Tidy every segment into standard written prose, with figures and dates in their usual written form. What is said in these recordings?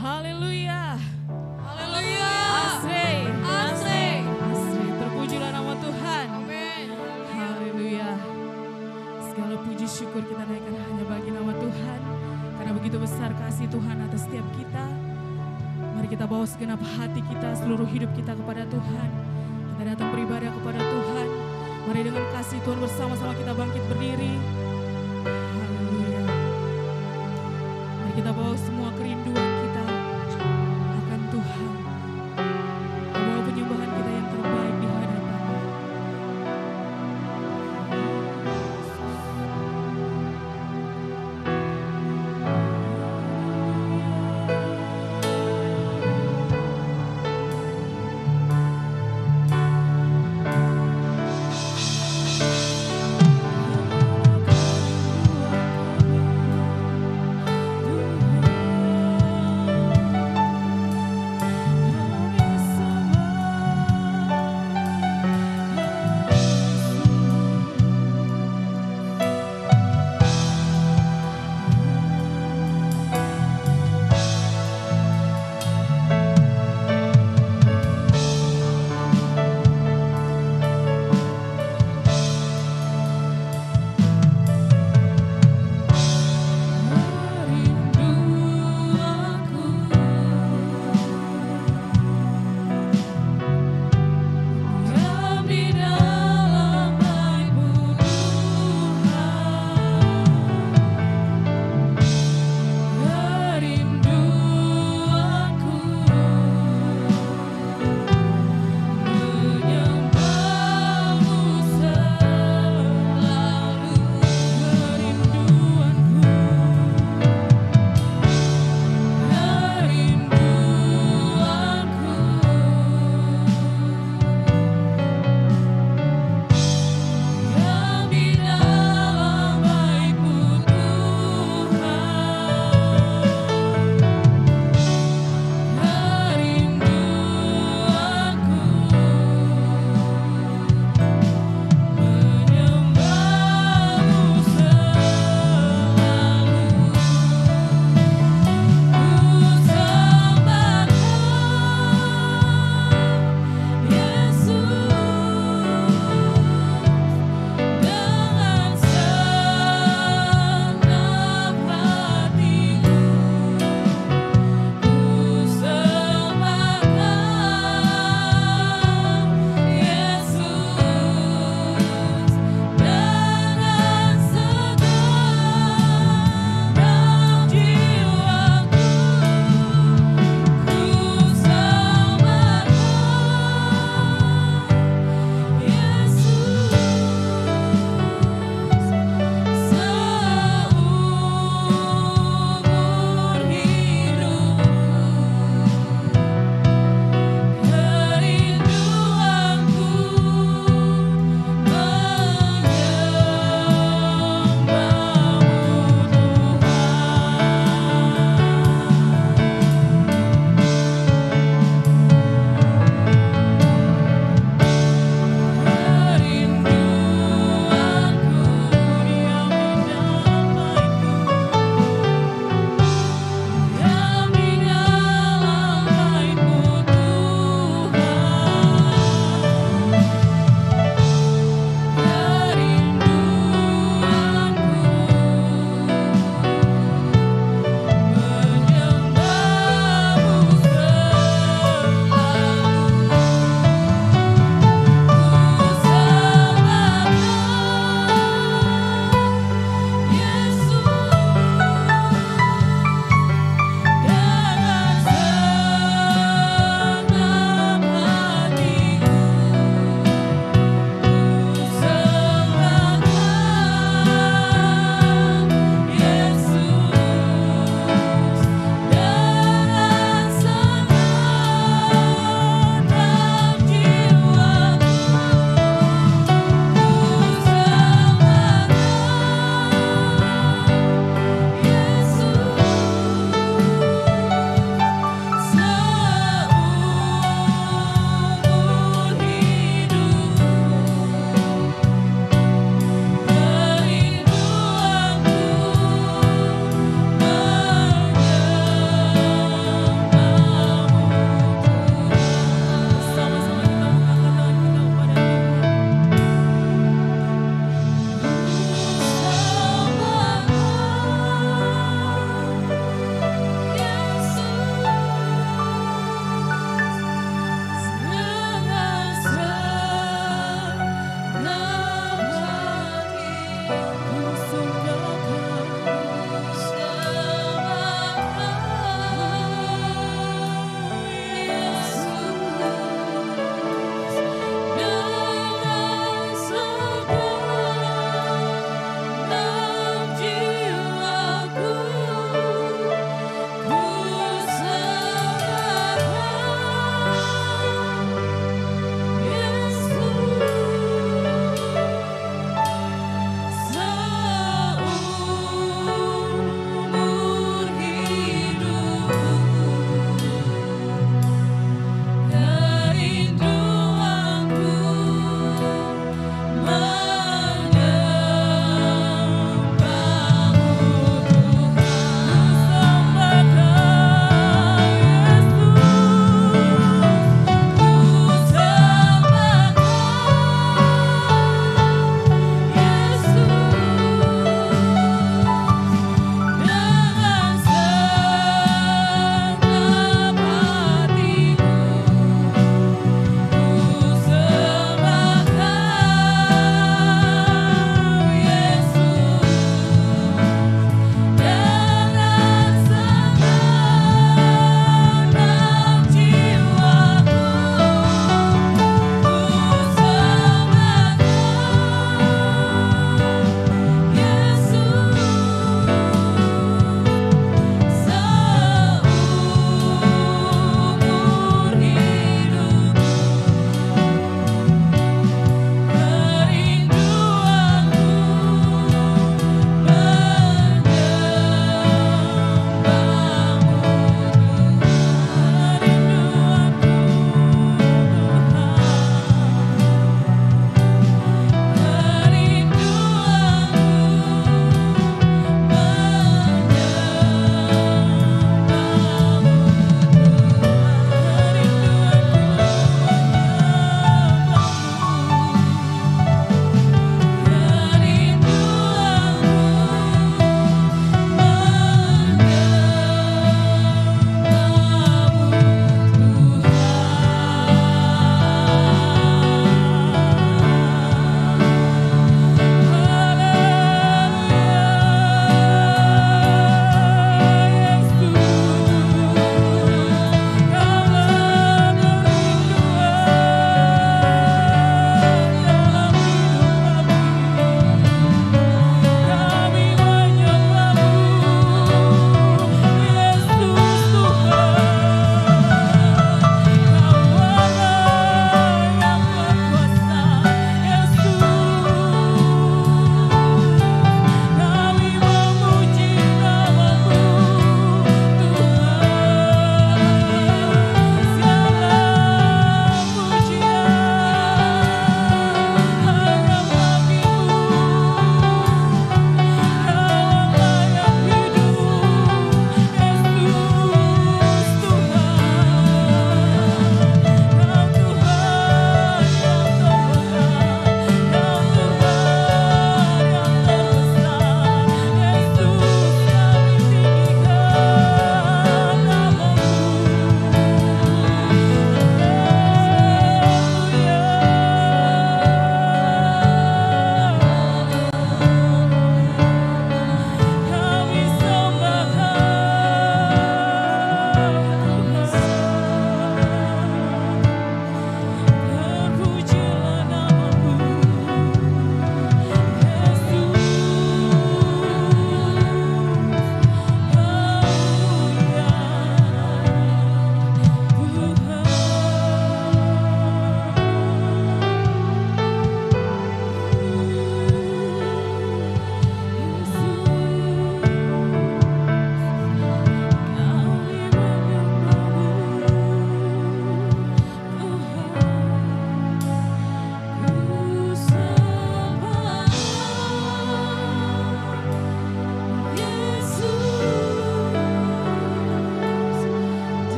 Haleluya. Haleluya. Asri. Asri. Asri. Terpujilah nama Tuhan. Amin. Haleluya. Segala puji syukur kita naikkan hanya bagi nama Tuhan. Karena begitu besar kasih Tuhan atas setiap kita. Mari kita bawa segenap hati kita, seluruh hidup kita kepada Tuhan. Kita datang beribadah kepada Tuhan. Mari dengan kasih Tuhan bersama-sama kita bangkit berdiri. Haleluya. Mari kita bawa semua kerinduan kita akan Tuhan. Bawa penyembahan kita yang terbaik di hadapan-Nya. Tuhan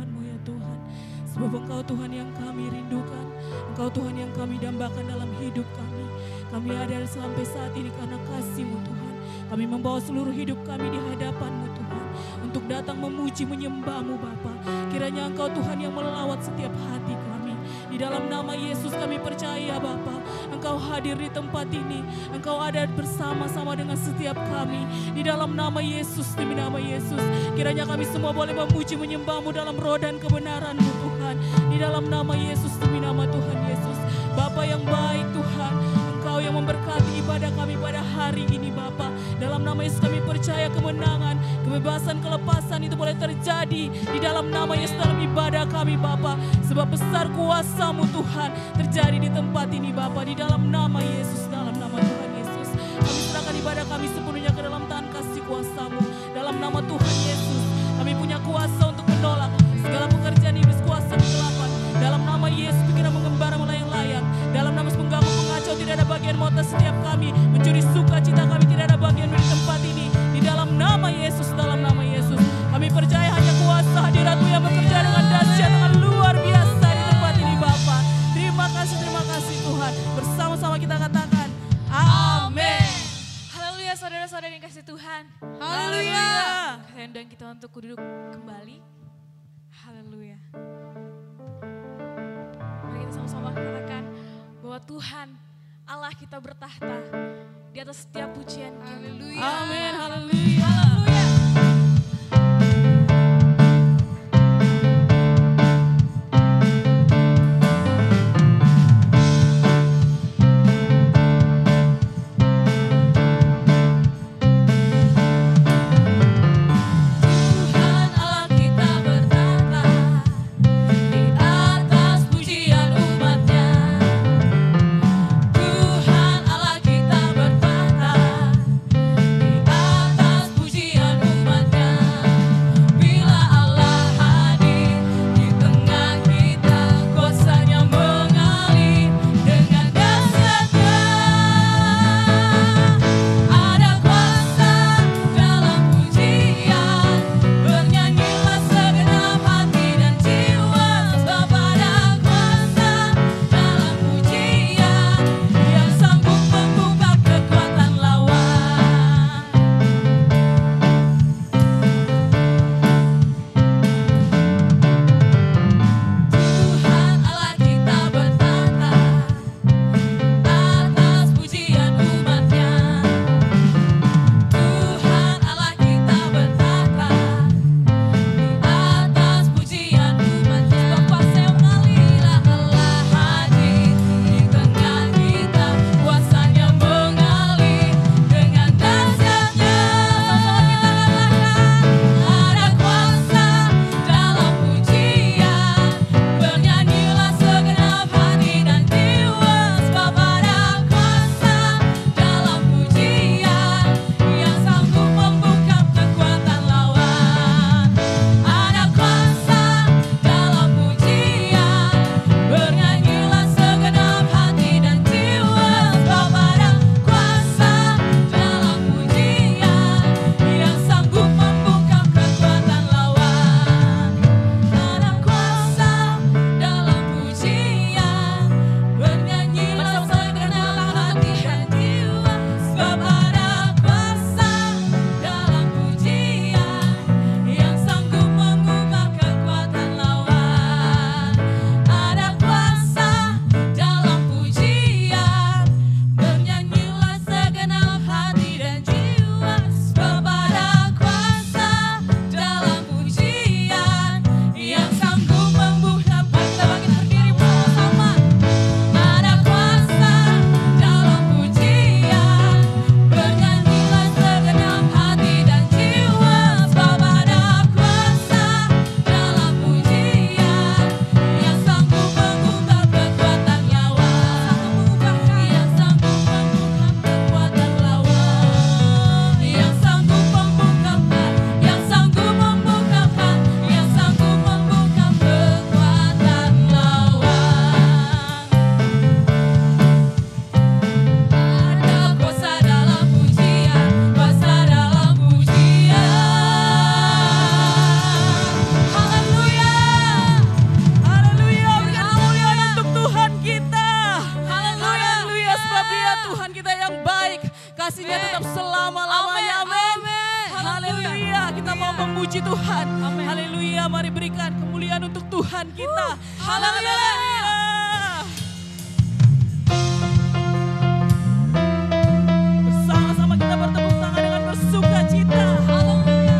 hadapan-Mu ya Tuhan. Sebab Engkau Tuhan yang kami rindukan, Engkau Tuhan yang kami dambakan dalam hidup kami. Kami ada sampai saat ini karena kasih-Mu Tuhan. Kami membawa seluruh hidup kami di hadapan-Mu Tuhan, untuk datang memuji menyembah-Mu Bapa. Kiranya Engkau Tuhan yang melawat setiap hati kami. Di dalam nama Yesus kami percaya Bapa, Engkau hadir di tempat ini. Engkau ada bersama-sama dengan setiap kami. Di dalam nama Yesus, demi nama Yesus. Kiranya kami semua boleh memuji menyembah-Mu dalam roh dan kebenaran-Mu Tuhan. Di dalam nama Yesus, demi nama Tuhan Yesus. Bapa yang baik Tuhan, Engkau yang memberkati ibadah kami pada hari ini Bapa. Dalam nama Yesus kami percaya kemenangan, kebebasan, kelepasan itu boleh terjadi di dalam nama Yesus dalam ibadah kami Bapa. Sebab besar kuasa-Mu Tuhan terjadi di tempat ini Bapa. Di dalam nama Yesus, dalam nama Tuhan Yesus. Kami serahkan ibadah kami sepenuhnya ke dalam tangan kasih kuasa-Mu. Dalam nama Tuhan Yesus, kami punya kuasa untuk menolak segala pekerjaan iblis, kuasa kegelapan. Dalam nama Yesus pikiran mengembara melayang-layang. Dalam nama Yesus mengganggu, mengacau, tidak ada bagian mau atas setiap kami. Mencuri sukacita kami, tidak ada bagian di tempat ini. Di dalam nama Yesus, dalam nama Yesus. Kami percaya hanya kuasa hadirat-Mu yang bekerja dengan dahsyat, dengan luar biasa di tempat ini Bapa. Terima kasih Tuhan. Bersama-sama kita katakan amin. Haleluya saudara-saudara yang kasih Tuhan. Haleluya. Saya undang kita untuk duduk kembali. Haleluya. Mari kita sama-sama katakan bahwa Tuhan Allah kita bertahta di atas setiap pujian kita. Haleluya. Amin. Haleluya. Haleluya. Pujian puji Tuhan. Amin. Haleluya, mari berikan kemuliaan untuk Tuhan kita. Haleluya. Bersama-sama kita bertepuk tangan dengan bersuka cita. Haleluya.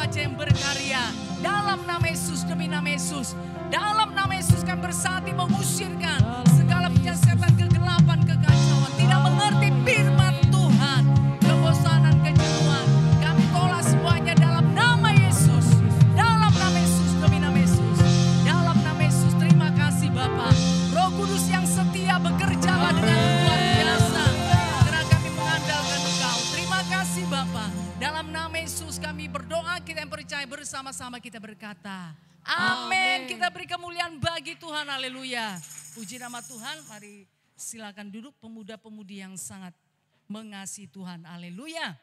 wajah yang berkarya. Dalam nama Yesus, demi nama Yesus. Dalam nama Yesus kami bersatu mengusirkan segala penyiasatan, kegelapan, kekacauan. Tidak mengerti firman Tuhan. Kebosanan, kejenuhan. Kami tolak semuanya dalam nama Yesus. Dalam nama Yesus, demi nama Yesus. Dalam nama Yesus, terima kasih Bapa. Roh Kudus yang setia bekerjalah dengan luar biasa. Karena kami mengandalkan Engkau. Terima kasih Bapa. Dalam nama Yesus kami berdoa, kita yang percaya bersama-sama kita berkata, amin. Kita beri kemuliaan bagi Tuhan, haleluya. Puji nama Tuhan, mari silakan duduk pemuda-pemudi yang sangat mengasihi Tuhan, haleluya.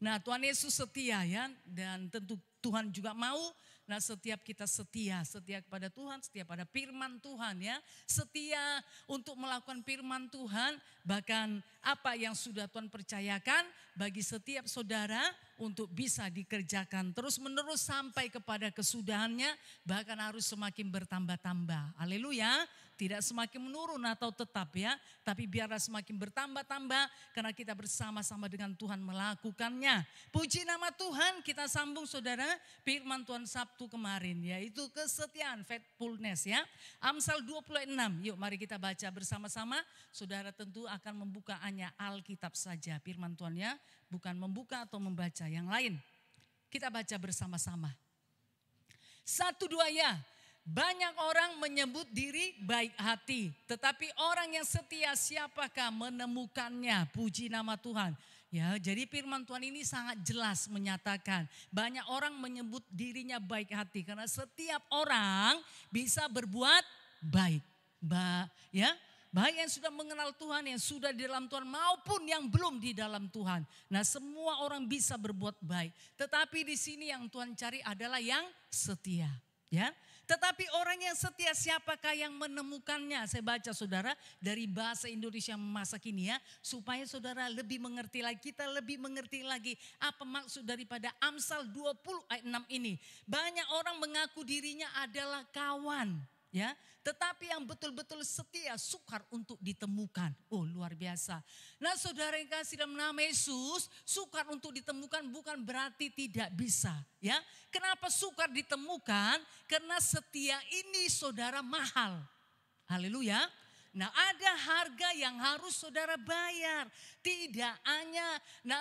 Nah Tuhan Yesus setia ya, dan tentu Tuhan juga mau. Nah setiap kita setia kepada Tuhan, setia pada firman Tuhan ya. Setia untuk melakukan firman Tuhan, bahkan apa yang sudah Tuhan percayakan bagi setiap saudara untuk bisa dikerjakan terus menerus sampai kepada kesudahannya, bahkan harus semakin bertambah-tambah. Haleluya. Tidak semakin menurun atau tetap ya, tapi biarlah semakin bertambah-tambah karena kita bersama-sama dengan Tuhan melakukannya. Puji nama Tuhan, kita sambung saudara firman Tuhan Sabtu kemarin, yaitu kesetiaan, faithfulness ya. Amsal 26, yuk mari kita baca bersama-sama. Saudara tentu akan membuka hanya Alkitab saja firman Tuhan ya, bukan membuka atau membaca yang lain. Kita baca bersama-sama. 1, 2 ya. Banyak orang menyebut diri baik hati, tetapi orang yang setia siapakah menemukannya? Puji nama Tuhan. Ya, jadi firman Tuhan ini sangat jelas menyatakan banyak orang menyebut dirinya baik hati karena setiap orang bisa berbuat baik. Baik yang sudah mengenal Tuhan, yang sudah di dalam Tuhan maupun yang belum di dalam Tuhan. Nah, semua orang bisa berbuat baik. Tetapi di sini yang Tuhan cari adalah yang setia, ya. Tetapi orang yang setia siapakah yang menemukannya? Saya baca saudara dari bahasa Indonesia masa kini ya. Supaya saudara lebih mengerti lagi, kita lebih mengerti lagi apa maksud daripada Amsal 20 ayat 6 ini. Banyak orang mengaku dirinya adalah kawan ya. Tetapi yang betul-betul setia sukar untuk ditemukan. Oh luar biasa. Nah saudara yang kasih dalam nama Yesus, sukar untuk ditemukan bukan berarti tidak bisa. Ya, kenapa sukar ditemukan? Karena setia ini saudara mahal. Haleluya. Nah ada harga yang harus saudara bayar. Tidak hanya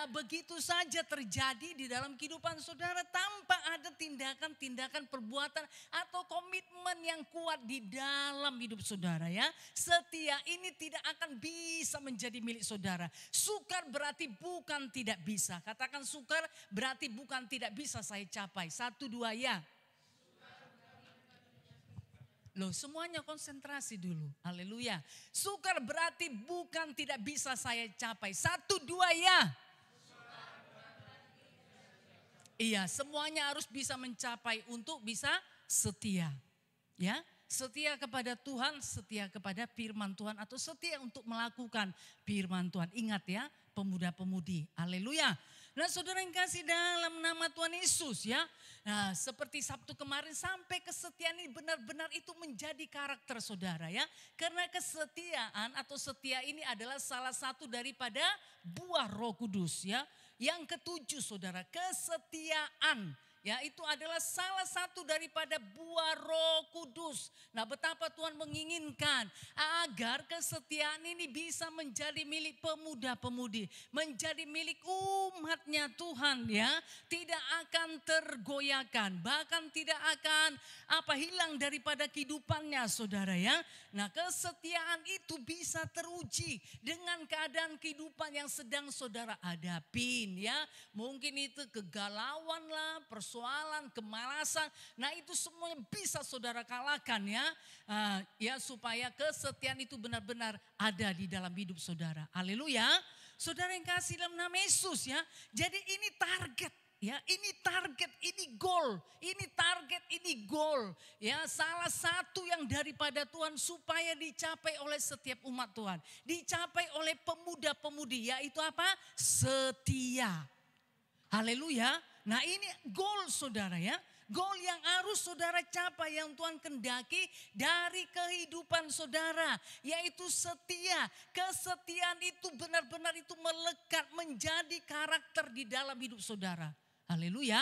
begitu saja terjadi di dalam kehidupan saudara tanpa ada tindakan-tindakan perbuatan atau komitmen yang kuat di dalam hidup saudara ya. Setia ini tidak akan bisa menjadi milik saudara. Sukar berarti bukan tidak bisa. Katakan sukar berarti bukan tidak bisa saya capai. 1, 2 ya. Loh semuanya konsentrasi dulu. Haleluya. Sukar berarti bukan tidak bisa saya capai. 1, 2 ya. Iya semuanya harus bisa mencapai untuk bisa setia. Ya. Setia kepada Tuhan, setia kepada firman Tuhan atau setia untuk melakukan firman Tuhan. Ingat ya pemuda-pemudi. Haleluya. Nah saudara yang kasih dalam nama Tuhan Yesus ya. Nah seperti Sabtu kemarin sampai kesetiaan ini benar-benar itu menjadi karakter saudara ya. Karena kesetiaan atau setia ini adalah salah satu daripada buah Roh Kudus ya. Yang ketujuh saudara, kesetiaan. Ya itu adalah salah satu daripada buah Roh Kudus. Nah betapa Tuhan menginginkan agar kesetiaan ini bisa menjadi milik pemuda-pemudi. Menjadi milik umatnya Tuhan ya. Tidak akan tergoyahkan. Bahkan tidak akan hilang daripada kehidupannya saudara ya. Nah kesetiaan itu bisa teruji dengan keadaan kehidupan yang sedang saudara hadapin ya. Mungkin itu kegalauan lah, persoalan, kemalasan. Nah itu semuanya bisa saudara kalahkan ya. Ya supaya kesetiaan itu benar-benar ada di dalam hidup saudara. Haleluya. Saudara yang kasih dalam nama Yesus ya. Jadi ini target. Ya, ini target, ini goal, ini target, ini goal. Ya, salah satu yang daripada Tuhan supaya dicapai oleh setiap umat Tuhan, dicapai oleh pemuda-pemudi, yaitu apa? Setia. Haleluya. Nah, ini goal saudara ya. Goal yang harus saudara capai yang Tuhan kendaki dari kehidupan saudara. Yaitu setia. Kesetiaan itu benar-benar itu melekat menjadi karakter di dalam hidup saudara. Haleluya.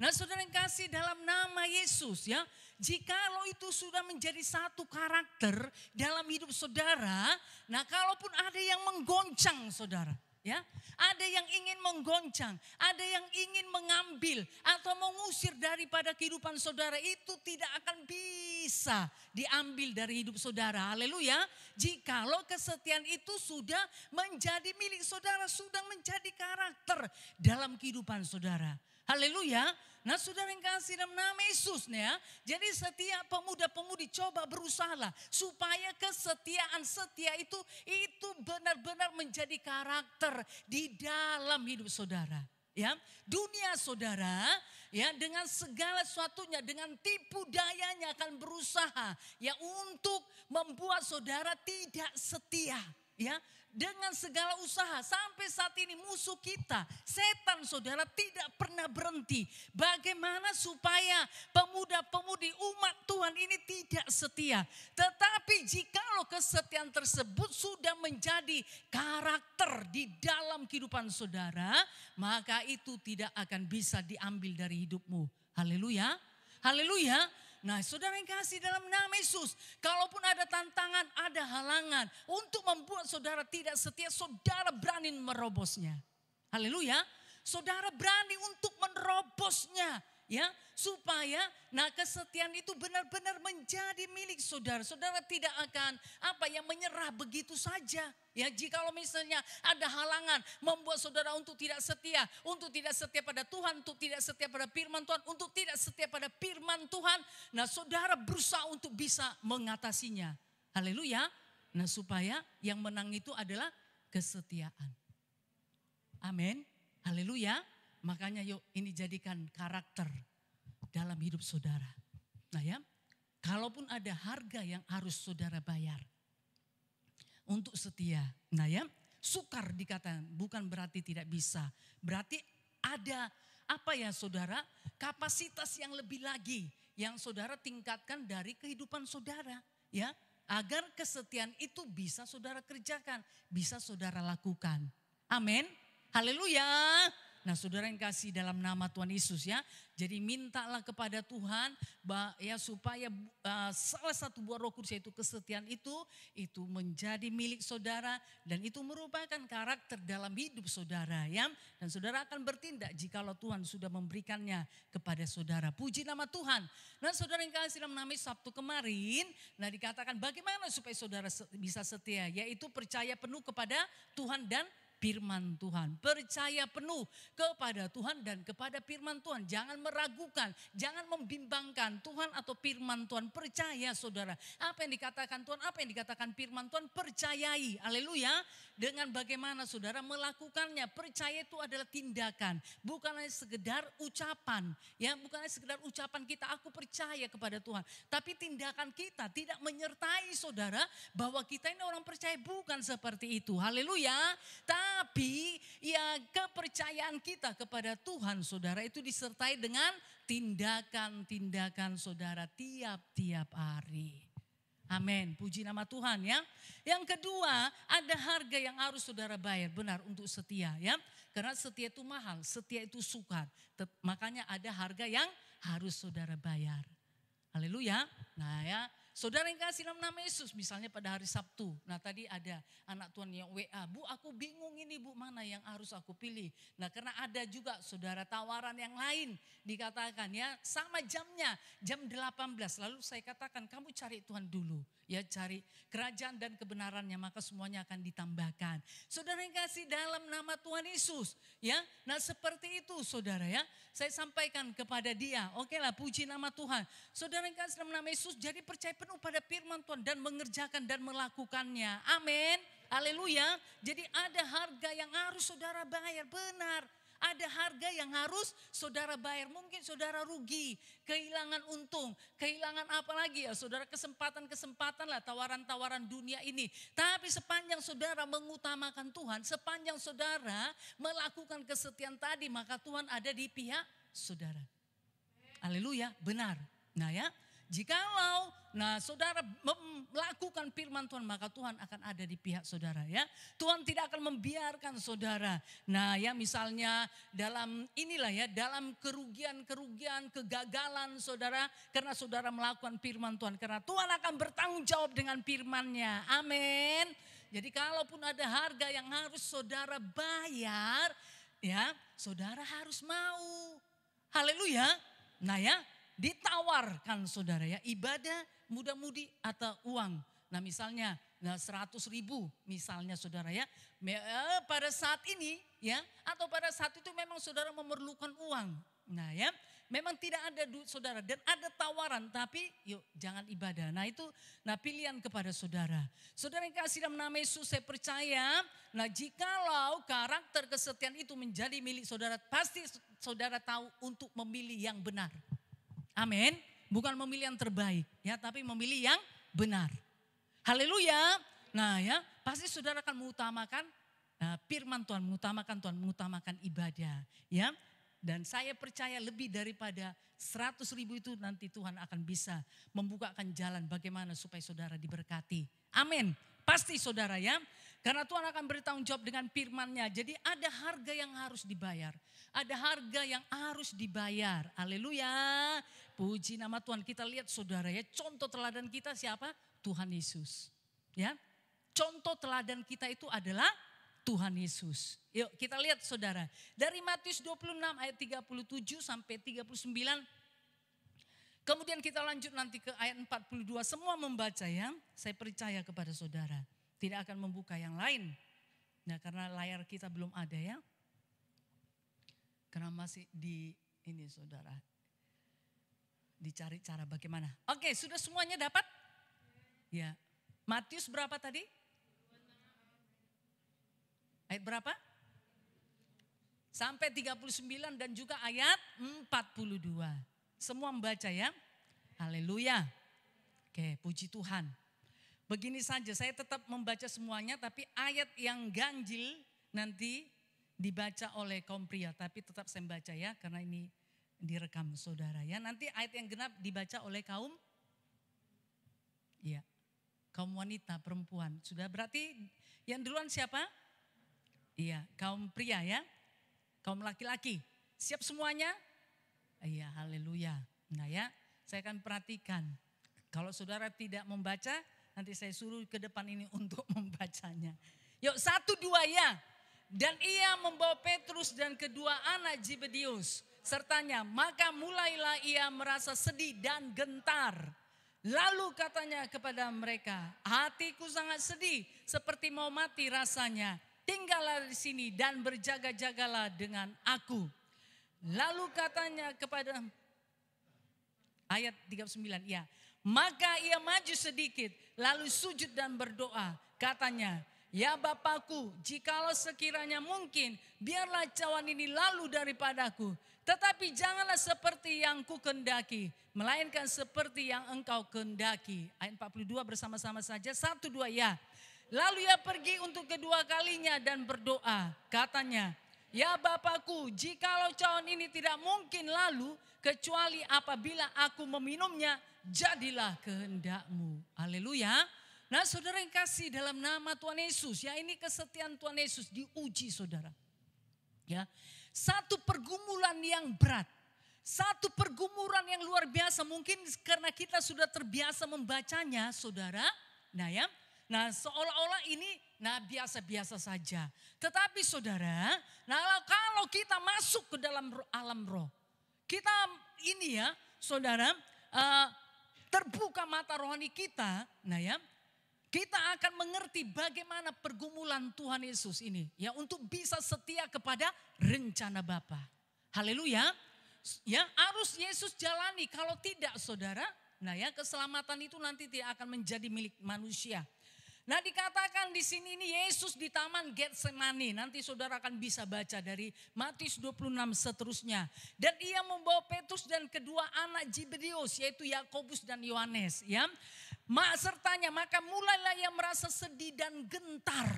Nah saudara yang kasih dalam nama Yesus ya. Jikalau itu sudah menjadi satu karakter dalam hidup saudara. Nah kalaupun ada yang menggoncang saudara. Ya, ada yang ingin menggoncang, ada yang ingin mengambil atau mengusir daripada kehidupan saudara, itu tidak akan bisa diambil dari hidup saudara. Haleluya. Jikalau kesetiaan itu sudah menjadi milik saudara, sudah menjadi karakter dalam kehidupan saudara. Haleluya. Nah saudara yang kasih dalam nama Yesus nih ya. Jadi setiap pemuda-pemudi coba berusahalah supaya kesetiaan setia itu benar-benar menjadi karakter di dalam hidup saudara. Ya, dunia saudara ya dengan segala sesuatunya, dengan tipu dayanya akan berusaha ya untuk membuat saudara tidak setia. Ya, dengan segala usaha sampai saat ini musuh kita, setan saudara tidak pernah berhenti. Bagaimana supaya pemuda-pemudi umat Tuhan ini tidak setia. Tetapi jikalau kesetiaan tersebut sudah menjadi karakter di dalam kehidupan saudara, maka itu tidak akan bisa diambil dari hidupmu. Haleluya. Haleluya. Nah saudara yang kasih dalam nama Yesus, kalaupun ada tantangan, ada halangan untuk membuat saudara tidak setia, saudara berani merobosnya. Haleluya. Saudara berani untuk menerobosnya. Ya, supaya kesetiaan itu benar-benar menjadi milik saudara. Saudara tidak akan menyerah begitu saja. Ya, jikalau misalnya ada halangan membuat saudara untuk tidak setia pada Tuhan, untuk tidak setia pada firman Tuhan, untuk tidak setia pada firman Tuhan. Nah, saudara berusaha untuk bisa mengatasinya. Haleluya. Nah, supaya yang menang itu adalah kesetiaan. Amin. Haleluya. Makanya yuk ini jadikan karakter dalam hidup saudara. Nah ya, kalaupun ada harga yang harus saudara bayar untuk setia. Nah ya, sukar dikatakan bukan berarti tidak bisa. Berarti ada saudara, kapasitas yang lebih lagi yang saudara tingkatkan dari kehidupan saudara. Ya, agar kesetiaan itu bisa saudara kerjakan, bisa saudara lakukan. Amin. Haleluya. Nah saudara yang kasih dalam nama Tuhan Yesus ya. Jadi mintalah kepada Tuhan ya supaya salah satu buah Roh Kudus yaitu kesetiaan itu menjadi milik saudara. Dan itu merupakan karakter dalam hidup saudara ya. Dan saudara akan bertindak jikalau Tuhan sudah memberikannya kepada saudara. Puji nama Tuhan. Nah saudara yang kasih dalam nama Sabtu kemarin. Nah dikatakan bagaimana supaya saudara bisa setia. Yaitu percaya penuh kepada Tuhan dan firman Tuhan. Percaya penuh kepada Tuhan dan kepada firman Tuhan. Jangan meragukan, jangan membimbangkan Tuhan atau firman Tuhan. Percaya saudara. Apa yang dikatakan Tuhan, apa yang dikatakan firman Tuhan, percayai. Haleluya. Dengan bagaimana saudara melakukannya. Percaya itu adalah tindakan. Bukan hanya sekedar ucapan. Ya, bukan hanya sekedar ucapan kita, aku percaya kepada Tuhan. Tapi tindakan kita tidak menyertai saudara bahwa kita ini orang percaya. Bukan seperti itu. Haleluya. Tapi ya kepercayaan kita kepada Tuhan saudara itu disertai dengan tindakan-tindakan saudara tiap-tiap hari. Amin. Puji nama Tuhan ya. Yang kedua, ada harga yang harus saudara bayar benar untuk setia ya. Karena setia itu mahal, setia itu sukar. Makanya ada harga yang harus saudara bayar. Haleluya. Nah ya, saudara yang kasih dalam nama Yesus misalnya pada hari Sabtu. Nah tadi ada anak Tuhan yang WA, Bu aku bingung ini Bu mana yang harus aku pilih. Nah karena ada juga saudara tawaran yang lain dikatakan ya sama jamnya jam 18. Lalu saya katakan kamu cari Tuhan dulu. Ya cari kerajaan dan kebenarannya maka semuanya akan ditambahkan. Saudara yang kasih dalam nama Tuhan Yesus. Ya, nah seperti itu saudara ya. Saya sampaikan kepada dia. Oke lah puji nama Tuhan. Saudara yang kasih dalam nama Yesus jadi percaya penuh pada firman Tuhan dan mengerjakan dan melakukannya. Amin. Haleluya. Jadi ada harga yang harus saudara bayar benar. Ada harga yang harus saudara bayar. Mungkin saudara rugi, kehilangan untung, kehilangan apa lagi ya saudara, kesempatan-kesempatan lah, tawaran-tawaran dunia ini. Tapi sepanjang saudara mengutamakan Tuhan, sepanjang saudara melakukan kesetiaan tadi, maka Tuhan ada di pihak saudara. Haleluya, benar. Nah ya, Jikalau saudara melakukan firman Tuhan, maka Tuhan akan ada di pihak saudara ya. Tuhan tidak akan membiarkan saudara. Nah ya, misalnya dalam inilah ya, dalam kerugian, kegagalan saudara, karena saudara melakukan firman Tuhan. Karena Tuhan akan bertanggung jawab dengan firman-Nya. Amin. Jadi kalaupun ada harga yang harus saudara bayar, ya saudara harus mau. Haleluya. Nah ya, ditawarkan saudara ya, ibadah, muda-mudi atau uang. Nah misalnya 100.000 misalnya saudara ya, pada saat ini ya, atau pada saat itu memang saudara memerlukan uang. Nah ya, memang tidak ada saudara dan ada tawaran, tapi yuk jangan ibadah. Nah itu pilihan kepada saudara. Saudara yang kasih dalam nama Yesus, saya percaya jikalau karakter kesetiaan itu menjadi milik saudara, pasti saudara tahu untuk memilih yang benar. Amin. Bukan memilih yang terbaik ya, tapi memilih yang benar. Haleluya. Nah ya, pasti saudara akan mengutamakan firman Tuhan, mengutamakan ibadah ya. Dan saya percaya lebih daripada 100.000 itu nanti Tuhan akan bisa membukakan jalan bagaimana supaya saudara diberkati. Amin. Pasti saudara ya. Karena Tuhan akan bertanggung jawab dengan firman-Nya. Jadi ada harga yang harus dibayar. Ada harga yang harus dibayar. Haleluya. Puji nama Tuhan. Kita lihat saudara ya. Contoh teladan kita siapa? Tuhan Yesus. Ya. Contoh teladan kita itu adalah Tuhan Yesus. Yuk kita lihat saudara. Dari Matius 26 ayat 37 sampai 39. Kemudian kita lanjut nanti ke ayat 42. Semua membaca ya. Saya percaya kepada saudara. Tidak akan membuka yang lain. Nah karena layar kita belum ada ya. Karena masih di ini saudara. Dicari cara bagaimana. Oke, sudah semuanya dapat? Ya. Matius berapa tadi? Ayat berapa? Sampai 39 dan juga ayat 42. Semua membaca ya. Haleluya. Oke, puji Tuhan. Begini saja, saya tetap membaca semuanya, tapi ayat yang ganjil nanti dibaca oleh kaum pria. Tapi tetap saya baca ya, karena ini direkam saudara ya. Nanti ayat yang genap dibaca oleh kaum kaum wanita, perempuan. Sudah berarti yang duluan siapa? Iya, kaum pria ya. Kaum laki-laki. Siap semuanya? Iya, haleluya. Nah ya, saya akan perhatikan. Kalau saudara tidak membaca, nanti saya suruh ke depan ini untuk membacanya. Yuk 1, 2 ya. Dan ia membawa Petrus dan kedua anak Zebedius sertanya. Maka mulailah ia merasa sedih dan gentar. Lalu katanya kepada mereka, hatiku sangat sedih seperti mau mati rasanya. Tinggallah di sini dan berjaga-jagalah dengan aku. Lalu katanya kepada ayat 39 ya. Maka ia maju sedikit lalu sujud dan berdoa. Katanya, ya Bapakku, jikalau sekiranya mungkin biarlah cawan ini lalu daripadaku. Tetapi janganlah seperti yang ku kendaki, melainkan seperti yang engkau kendaki. Ayat 42 bersama-sama saja, 1, 2 ya. Lalu ia pergi untuk kedua kalinya dan berdoa. Katanya, ya Bapakku, jikalau cawan ini tidak mungkin lalu, kecuali apabila aku meminumnya, jadilah kehendak-Mu. Haleluya. Nah saudara yang kasih dalam nama Tuhan Yesus, ya ini kesetiaan Tuhan Yesus diuji saudara. Ya, satu pergumulan yang berat, satu pergumulan yang luar biasa, mungkin karena kita sudah terbiasa membacanya saudara. Nah ya, nah seolah-olah ini biasa-biasa saja. Tetapi saudara, nah kalau kita masuk ke dalam alam roh, kita ini ya saudara, terbuka mata rohani kita, nah ya, kita akan mengerti bagaimana pergumulan Tuhan Yesus ini. Ya untuk bisa setia kepada rencana Bapa. Haleluya. Ya harus Yesus jalani, kalau tidak saudara, nah ya keselamatan itu nanti tidak akan menjadi milik manusia. Nah dikatakan di sini ini Yesus di taman Getsemani. Nanti saudara akan bisa baca dari Matius 26 seterusnya. Dan ia membawa Petrus dan kedua anak Zebedius yaitu Yakobus dan Yohanes. Ya, sertanya maka mulailah ia merasa sedih dan gentar.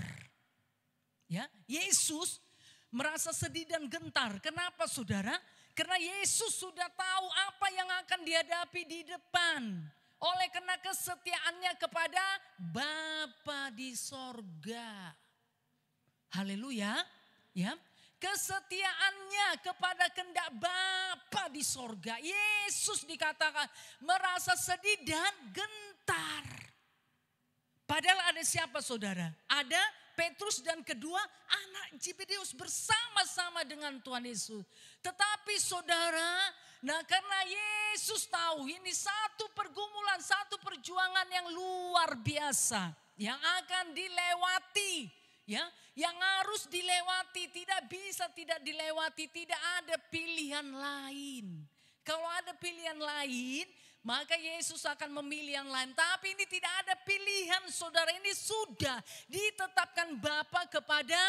Ya, Yesus merasa sedih dan gentar. Kenapa saudara? Karena Yesus sudah tahu apa yang akan dihadapi di depan. Oleh karena kesetiaannya kepada Bapa di sorga. Haleluya. Ya, kesetiaannya kepada kehendak Bapa di sorga. Yesus dikatakan merasa sedih dan gentar. Padahal ada siapa saudara? Ada Petrus dan kedua anak Zebedeus bersama-sama dengan Tuhan Yesus. Tetapi saudara, nah karena Yesus tahu ini satu pergumulan, satu perjuangan yang luar biasa. Yang akan dilewati, ya, yang harus dilewati, tidak bisa tidak dilewati, tidak ada pilihan lain. Kalau ada pilihan lain, maka Yesus akan memilih yang lain. Tapi ini tidak ada pilihan saudara, ini sudah ditetapkan Bapa kepada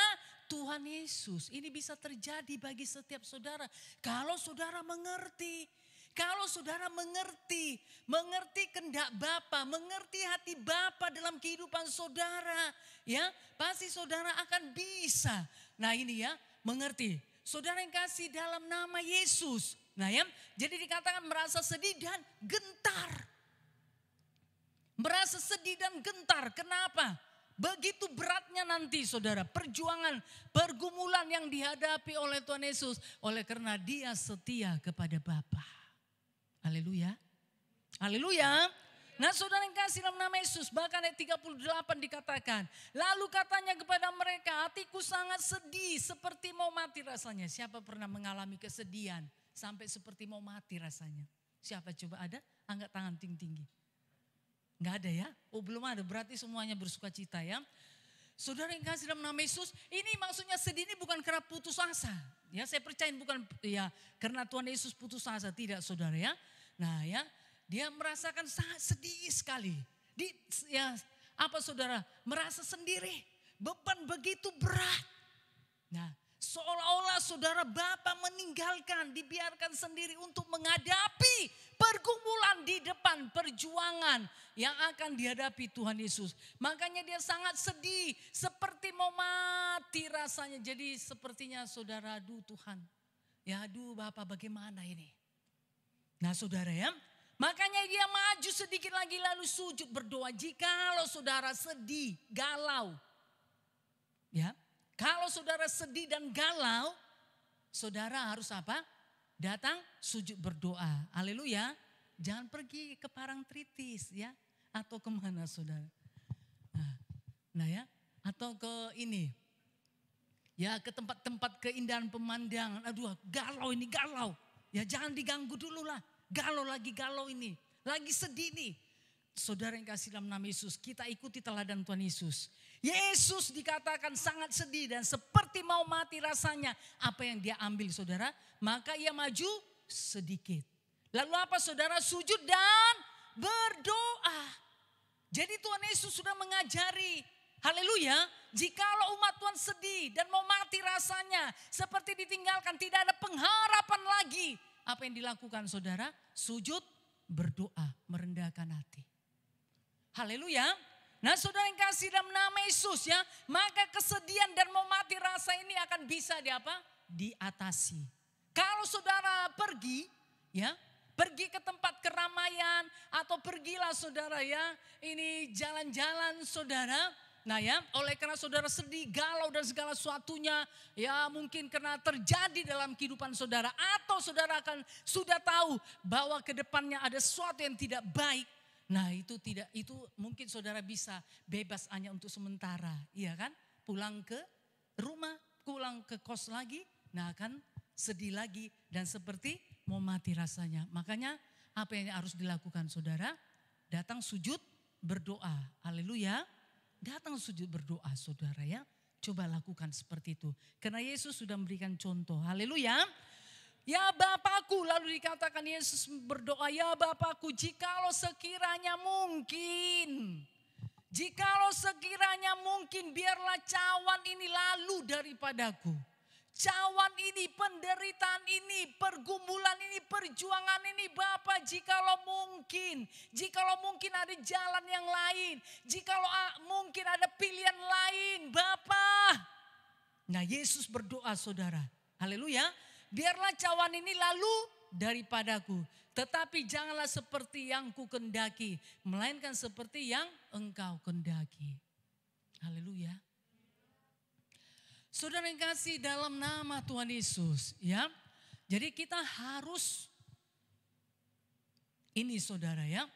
Tuhan Yesus. Ini bisa terjadi bagi setiap saudara. Kalau saudara mengerti. Kalau saudara mengerti kehendak Bapa, mengerti hati Bapa dalam kehidupan saudara. Ya, pasti saudara akan bisa. Nah ini ya, mengerti. Saudara yang kasih dalam nama Yesus. Nah ya, jadi dikatakan merasa sedih dan gentar. Merasa sedih dan gentar, kenapa? Begitu beratnya nanti saudara, perjuangan, pergumulan yang dihadapi oleh Tuhan Yesus. Oleh karena dia setia kepada Bapa. Haleluya. Haleluya. Nah saudara yang kasih dalam nama Yesus, bahkan ayat 38 dikatakan. Lalu katanya kepada mereka, hatiku sangat sedih seperti mau mati rasanya. Siapa pernah mengalami kesedihan? Sampai seperti mau mati rasanya. Siapa coba ada? Angkat tangan tinggi-tinggi. Enggak ada ya? Oh belum ada, berarti semuanya bersuka cita ya. Saudara yang kasih dalam nama Yesus, ini maksudnya sedih ini bukan karena putus asa. Ya saya percaya bukan ya karena Tuhan Yesus putus asa, tidak saudara ya. Nah ya, dia merasakan sangat sedih sekali. Ya apa saudara? Merasa sendiri, beban begitu berat. Nah, seolah-olah saudara Bapa meninggalkan, dibiarkan sendiri untuk menghadapi pergumulan di depan, perjuangan yang akan dihadapi Tuhan Yesus. Makanya dia sangat sedih, seperti mau mati rasanya. Jadi sepertinya saudara, aduh Tuhan, ya aduh Bapa bagaimana ini. Nah saudara ya, makanya dia maju sedikit lagi lalu sujud berdoa. Jikalau saudara sedih, galau, ya. Kalau saudara sedih dan galau, saudara harus apa? Datang sujud berdoa. Haleluya. Jangan pergi ke Parangtritis ya. Atau kemana saudara. Nah ya. Atau ke ini. Ya ke tempat-tempat keindahan pemandangan. Aduh galau ini galau. Ya jangan diganggu dulu lah. Galau lagi galau ini. Lagi sedih nih. Saudara yang kasih dalam nama Yesus, kita ikuti teladan Tuhan Yesus. Yesus dikatakan sangat sedih dan seperti mau mati rasanya. Apa yang dia ambil saudara? Maka ia maju sedikit. Lalu apa saudara? Sujud dan berdoa. Jadi Tuhan Yesus sudah mengajari. Haleluya. Jikalau umat Tuhan sedih dan mau mati rasanya. Seperti ditinggalkan, tidak ada pengharapan lagi. Apa yang dilakukan saudara? Sujud, berdoa, merendahkan hati. Haleluya. Nah saudara yang kasih dalam nama Yesus ya. Maka kesedihan dan mau mati rasa ini akan bisa diatasi. Kalau saudara pergi ya. Pergi ke tempat keramaian. Atau pergilah saudara ya. Ini jalan-jalan saudara. Nah ya, oleh karena saudara sedih, galau dan segala sesuatunya, ya mungkin karena terjadi dalam kehidupan saudara. Atau saudara akan sudah tahu bahwa ke depannya ada sesuatu yang tidak baik. Nah itu mungkin saudara bisa bebas hanya untuk sementara. Iya kan, pulang ke rumah, pulang ke kos lagi, nah akan sedih lagi. Dan seperti mau mati rasanya. Makanya apa yang harus dilakukan saudara? Datang sujud berdoa, haleluya. Datang sujud berdoa saudara ya. Coba lakukan seperti itu. Karena Yesus sudah memberikan contoh. Haleluya. Ya Bapakku, lalu dikatakan Yesus berdoa. Ya Bapakku, jikalau sekiranya mungkin. Jikalau sekiranya mungkin biarlah cawan ini lalu daripadaku. Cawan ini, penderitaan ini, pergumulan ini, perjuangan ini Bapa, jikalau mungkin ada jalan yang lain, jikalau mungkin ada pilihan lain Bapa. Nah Yesus berdoa saudara, haleluya. biarlah cawan ini lalu daripadaku. Tetapi janganlah seperti yang ku kendaki, melainkan seperti yang engkau kendaki. Haleluya. Saudara yang kasih dalam nama Tuhan Yesus, ya. Jadi kita harus ini saudara ya.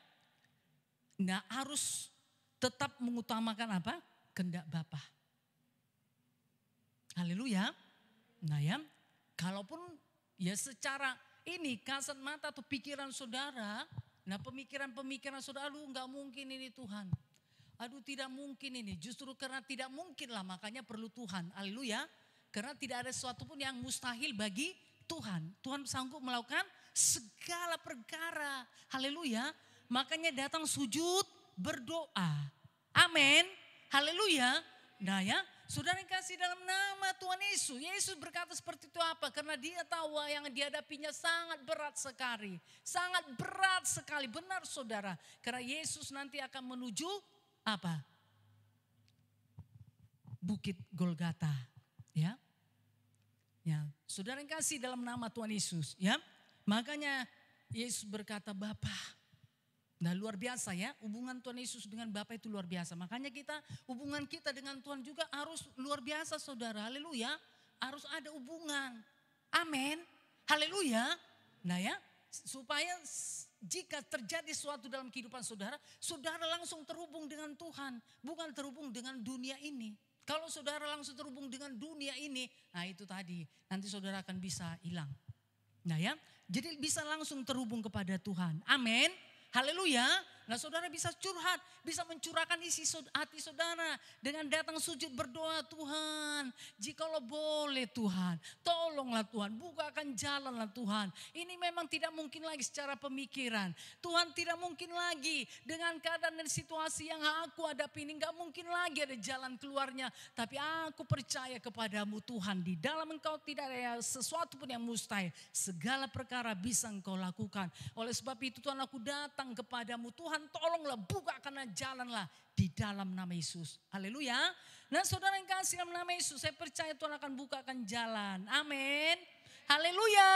Nah, harus tetap mengutamakan apa? Kehendak Bapa. Haleluya. Nah ya, kalaupun ya secara ini kasat mata atau pikiran saudara, nah pemikiran-pemikiran saudara, aduh nggak mungkin ini Tuhan. Aduh tidak mungkin ini, justru karena tidak mungkin lah makanya perlu Tuhan. Haleluya. Karena tidak ada sesuatu pun yang mustahil bagi Tuhan. Tuhan sanggup melakukan segala perkara. Haleluya. Makanya datang sujud berdoa. Amin. Haleluya. Nah ya, saudara yang kasih dalam nama Tuhan Yesus. Yesus berkata seperti itu apa? Karena dia tahu yang dihadapinya sangat berat sekali. Sangat berat sekali. Benar saudara. Karena Yesus nanti akan menuju apa? Bukit Golgota. Ya. Ya, saudara yang kasih dalam nama Tuhan Yesus. Ya. Makanya Yesus berkata, Bapa. Nah luar biasa ya, hubungan Tuhan Yesus dengan Bapa itu luar biasa. Makanya hubungan kita dengan Tuhan juga harus luar biasa saudara. Haleluya, harus ada hubungan. Amin, haleluya. Nah ya, supaya jika terjadi sesuatu dalam kehidupan saudara, saudara langsung terhubung dengan Tuhan. Bukan terhubung dengan dunia ini. Kalau saudara langsung terhubung dengan dunia ini, nah itu tadi, nanti saudara akan bisa hilang. Nah ya, jadi bisa langsung terhubung kepada Tuhan. Amin. Haleluya. Nah saudara bisa curhat, bisa mencurahkan isi hati saudara dengan datang sujud berdoa, Tuhan jikalau boleh Tuhan, tolonglah Tuhan, bukakan jalanlah Tuhan. Ini memang tidak mungkin lagi secara pemikiran. Tuhan tidak mungkin lagi dengan keadaan dan situasi yang aku hadapi ini, gak mungkin lagi ada jalan keluarnya. Tapi aku percaya kepadamu Tuhan, di dalam engkau tidak ada sesuatu pun yang mustahil. Segala perkara bisa engkau lakukan. Oleh sebab itu Tuhan, aku datang kepadamu Tuhan, tolonglah bukakan jalanlah di dalam nama Yesus. Haleluya. Nah saudara yang kasih dalam nama Yesus, saya percaya Tuhan akan bukakan jalan. Amin. Haleluya.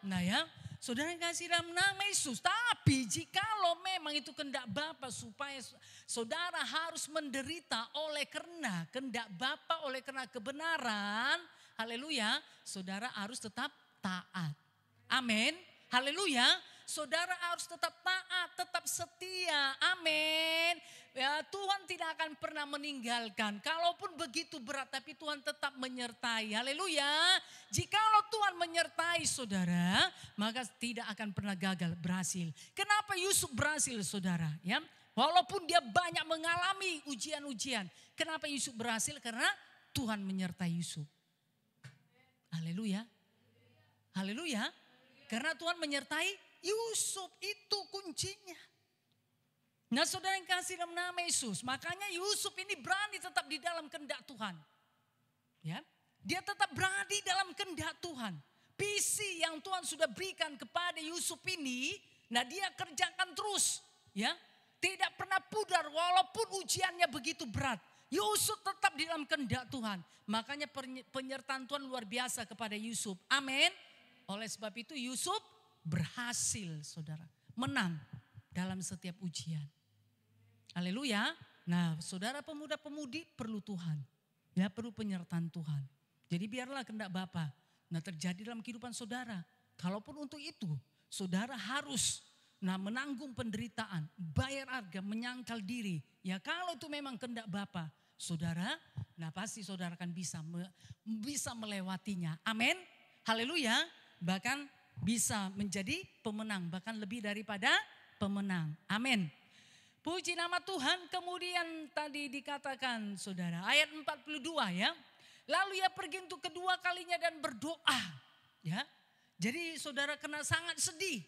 Nah ya, saudara yang kasih dalam nama Yesus. Tapi jikalau memang itu kehendak Bapa supaya saudara harus menderita oleh karena kehendak Bapa, oleh karena kebenaran. Haleluya. Saudara harus tetap taat. Amin. Haleluya. Saudara harus tetap taat, tetap setia. Amin. Ya, Tuhan tidak akan pernah meninggalkan. Kalaupun begitu berat, tapi Tuhan tetap menyertai. Haleluya. Jikalau Tuhan menyertai saudara, maka tidak akan pernah gagal, berhasil. Kenapa Yusuf berhasil saudara? Ya, walaupun dia banyak mengalami ujian-ujian. Kenapa Yusuf berhasil? Karena Tuhan menyertai Yusuf. Haleluya. Haleluya. Karena Tuhan menyertai Yusuf, itu kuncinya. Nah saudara yang kasih dalam nama Yesus, makanya Yusuf ini berani tetap di dalam kehendak Tuhan. Ya, dia tetap berani dalam kehendak Tuhan. Visi yang Tuhan sudah berikan kepada Yusuf ini, nah dia kerjakan terus. Ya, tidak pernah pudar walaupun ujiannya begitu berat. Yusuf tetap di dalam kehendak Tuhan. Makanya penyertaan Tuhan luar biasa kepada Yusuf. Amin. Oleh sebab itu Yusuf berhasil saudara, menang dalam setiap ujian. Haleluya. Nah saudara pemuda-pemudi perlu Tuhan. Ya perlu penyertaan Tuhan. Jadi biarlah kehendak Bapa nah terjadi dalam kehidupan saudara. Kalaupun untuk itu saudara harus menanggung penderitaan, bayar harga, menyangkal diri. Ya kalau itu memang kehendak Bapa saudara, nah pasti saudara akan bisa melewatinya. Amin. Haleluya. Bahkan bisa menjadi pemenang, bahkan lebih daripada pemenang. Amin. Puji nama Tuhan. Kemudian tadi dikatakan saudara, ayat 42 ya. Lalu ia pergi untuk kedua kalinya dan berdoa. Ya. Jadi saudara kena sangat sedih.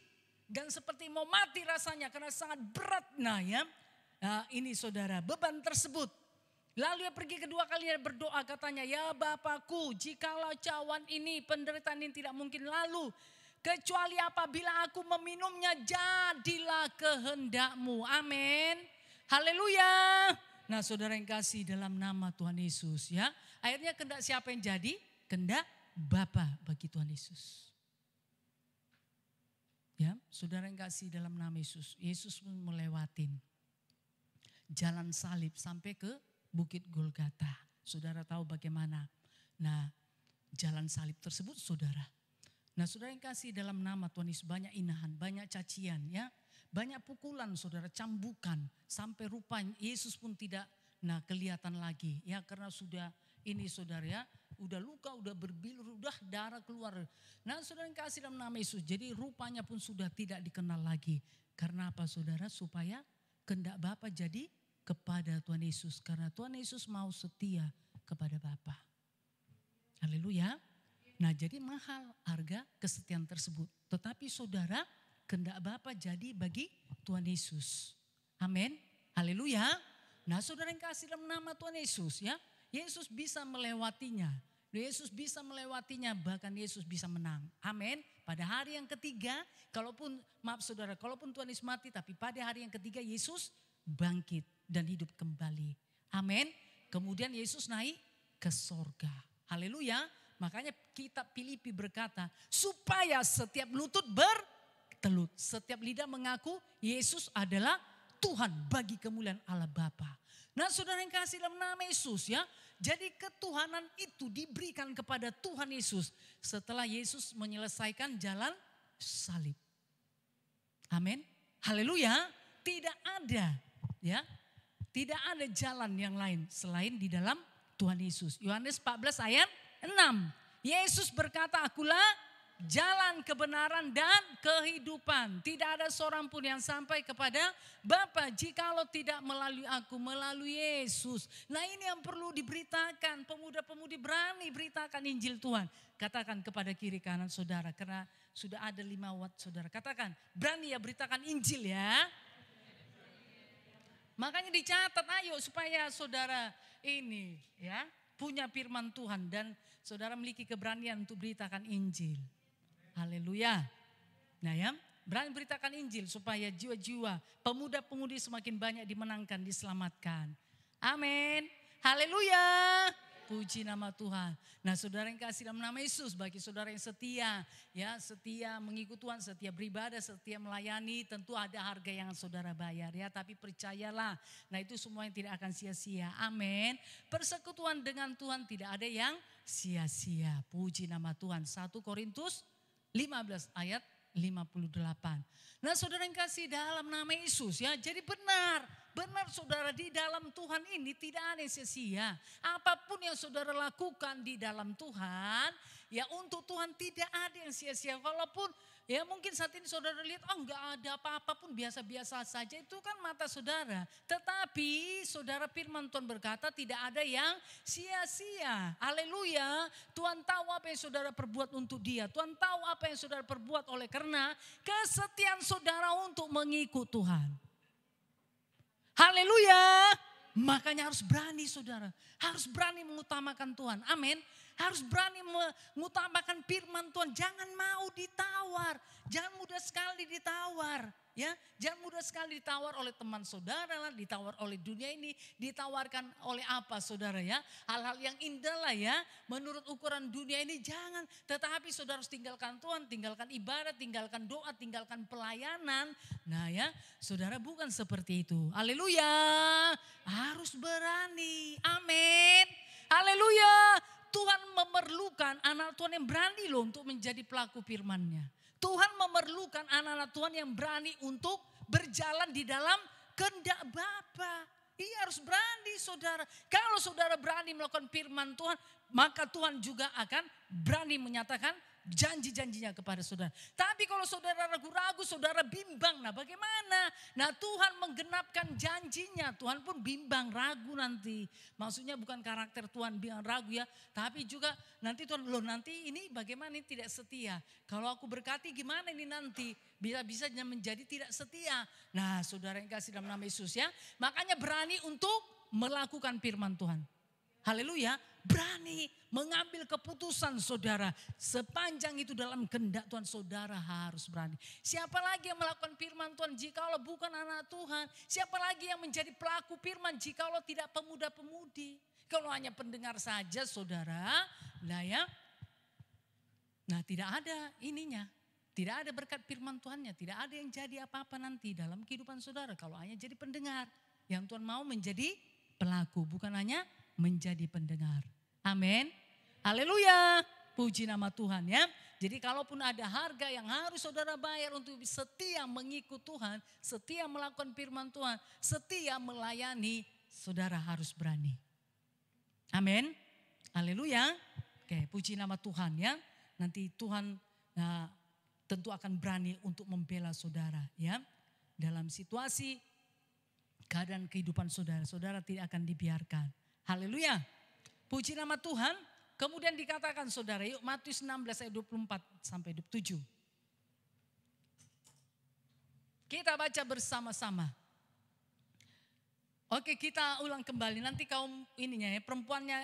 Dan seperti mau mati rasanya karena sangat berat. Nah ya, nah, ini saudara beban tersebut. Lalu ia pergi kedua kalinya dan berdoa, katanya, ya Bapakku, jikalau cawan ini, penderitaan ini tidak mungkin lalu. Kecuali apabila aku meminumnya, jadilah kehendak-Mu. Amin. Haleluya. Nah saudara yang kasih dalam nama Tuhan Yesus ya. Akhirnya kehendak siapa yang jadi? Kehendak Bapa bagi Tuhan Yesus. Ya, saudara yang kasih dalam nama Yesus, Yesus pun melewatin jalan salib sampai ke Bukit Golgata. Saudara tahu bagaimana. Nah, jalan salib tersebut saudara. Nah, saudara yang kasih dalam nama Tuhan Yesus, banyak inahan, banyak cacian ya. Banyak pukulan saudara, cambukan. Sampai rupanya Yesus pun tidak kelihatan lagi. Ya, karena sudah ini saudara ya. Udah luka, udah berbilur, udah darah keluar. Nah, saudara yang kasih dalam nama Yesus, jadi rupanya pun sudah tidak dikenal lagi. Karena apa saudara? Supaya kehendak Bapa jadi kepada Tuhan Yesus. Karena Tuhan Yesus mau setia kepada Bapa. Haleluya. Nah, jadi mahal harga kesetiaan tersebut. Tetapi saudara, kehendak Bapa jadi bagi Tuhan Yesus. Amin. Haleluya. Nah, saudara yang kasih dalam nama Tuhan Yesus ya. Yesus bisa melewatinya. Yesus bisa melewatinya, bahkan Yesus bisa menang. Amin. Pada hari yang ketiga, kalaupun Tuhan Yesus mati, tapi pada hari yang ketiga Yesus bangkit dan hidup kembali. Amin. Kemudian Yesus naik ke sorga. Haleluya. Makanya kitab Filipi berkata, supaya setiap lutut bertelut, setiap lidah mengaku Yesus adalah Tuhan bagi kemuliaan Allah Bapa. Nah, saudara yang kasih dalam nama Yesus ya. Jadi ketuhanan itu diberikan kepada Tuhan Yesus setelah Yesus menyelesaikan jalan salib. Amin. Haleluya. Tidak ada ya. Tidak ada jalan yang lain selain di dalam Tuhan Yesus. Yohanes 14 ayat 6. Yesus berkata, akulah jalan kebenaran dan kehidupan. Tidak ada seorang pun yang sampai kepada Bapa jikalau tidak melalui aku, melalui Yesus. Nah, ini yang perlu diberitakan. Pemuda-pemudi berani beritakan Injil Tuhan. Katakan kepada kiri kanan saudara, karena sudah ada 5 watt saudara. Katakan, berani ya beritakan Injil ya. Makanya dicatat, ayo supaya saudara ini ya punya firman Tuhan dan saudara memiliki keberanian untuk beritakan Injil. Haleluya. Nah ya, berani beritakan Injil supaya jiwa-jiwa pemuda-pemudi semakin banyak dimenangkan, diselamatkan. Amin. Haleluya. Puji nama Tuhan. Nah, saudara yang kasih dalam nama Yesus, bagi saudara yang setia, ya setia mengikut Tuhan, setia beribadah, setia melayani, tentu ada harga yang saudara bayar ya. Tapi percayalah, nah itu semua yang tidak akan sia-sia. Amin. Persekutuan dengan Tuhan tidak ada yang sia-sia. Puji nama Tuhan. 1 Korintus 15 ayat 58. Nah, saudara yang kasih dalam nama Yesus ya. Jadi benar saudara, di dalam Tuhan ini tidak ada yang sia-sia. Apapun yang saudara lakukan di dalam Tuhan, ya untuk Tuhan tidak ada yang sia-sia. Walaupun ya mungkin saat ini saudara lihat, enggak ada apa-apa pun, biasa-biasa saja, itu kan mata saudara. Tetapi saudara, firman Tuhan berkata tidak ada yang sia-sia. Haleluya. Tuhan tahu apa yang saudara perbuat untuk Dia. Tuhan tahu apa yang saudara perbuat oleh karena kesetiaan saudara untuk mengikut Tuhan. Haleluya. Makanya harus berani saudara. Harus berani mengutamakan Tuhan. Amin. Harus berani mengutamakan firman Tuhan. Jangan mau ditawar. Jangan mudah sekali ditawar. Ya, jangan mudah sekali ditawar oleh teman saudara lah, ditawar oleh dunia ini, ditawarkan oleh apa saudara ya. Hal-hal yang indah lah ya, menurut ukuran dunia ini jangan. Tetapi saudara harus tinggalkan Tuhan, tinggalkan ibadah, tinggalkan doa, tinggalkan pelayanan. Nah ya, saudara bukan seperti itu. Haleluya, harus berani. Amin. Haleluya. Tuhan memerlukan anak Tuhan yang berani loh untuk menjadi pelaku firman-Nya. Tuhan memerlukan anak-anak Tuhan yang berani untuk berjalan di dalam kehendak Bapa. Ia harus berani saudara. Kalau saudara berani melakukan firman Tuhan, maka Tuhan juga akan berani menyatakan janji-janjinya kepada saudara. Tapi kalau saudara ragu-ragu, saudara bimbang, nah bagaimana? Nah Tuhan menggenapkan janjinya, Tuhan pun bimbang, ragu nanti. Maksudnya bukan karakter Tuhan bimbang, ragu ya. Tapi juga nanti Tuhan, loh nanti ini bagaimana ini tidak setia. Kalau aku berkati gimana ini nanti? Bisa-bisa menjadi tidak setia. Nah saudara yang kasih dalam nama Yesus ya. Makanya berani untuk melakukan firman Tuhan. Haleluya, berani mengambil keputusan saudara. Sepanjang itu dalam kehendak Tuhan, saudara harus berani. Siapa lagi yang melakukan firman Tuhan jikalau bukan anak Tuhan? Siapa lagi yang menjadi pelaku firman jikalau tidak pemuda-pemudi? Kalau hanya pendengar saja saudara, nah ya, Nah, tidak ada ininya. Tidak ada berkat firman Tuhannya. Tidak ada yang jadi apa-apa nanti dalam kehidupan saudara. Kalau hanya jadi pendengar. Yang Tuhan mau menjadi pelaku. Bukan hanya menjadi pendengar. Amin. Haleluya. Puji nama Tuhan ya. Jadi kalaupun ada harga yang harus saudara bayar untuk setia mengikut Tuhan. Setia melakukan firman Tuhan. Setia melayani. Saudara harus berani. Amin. Haleluya. Oke, puji nama Tuhan ya. Nanti Tuhan tentu akan berani untuk membela saudara ya. Dalam situasi keadaan kehidupan saudara, saudara tidak akan dibiarkan. Haleluya. Puji nama Tuhan. Kemudian dikatakan saudara, yuk Matius 16 ayat 24 sampai 27. Kita baca bersama-sama. Oke, kita ulang kembali. Nanti kaum ininya ya, perempuannya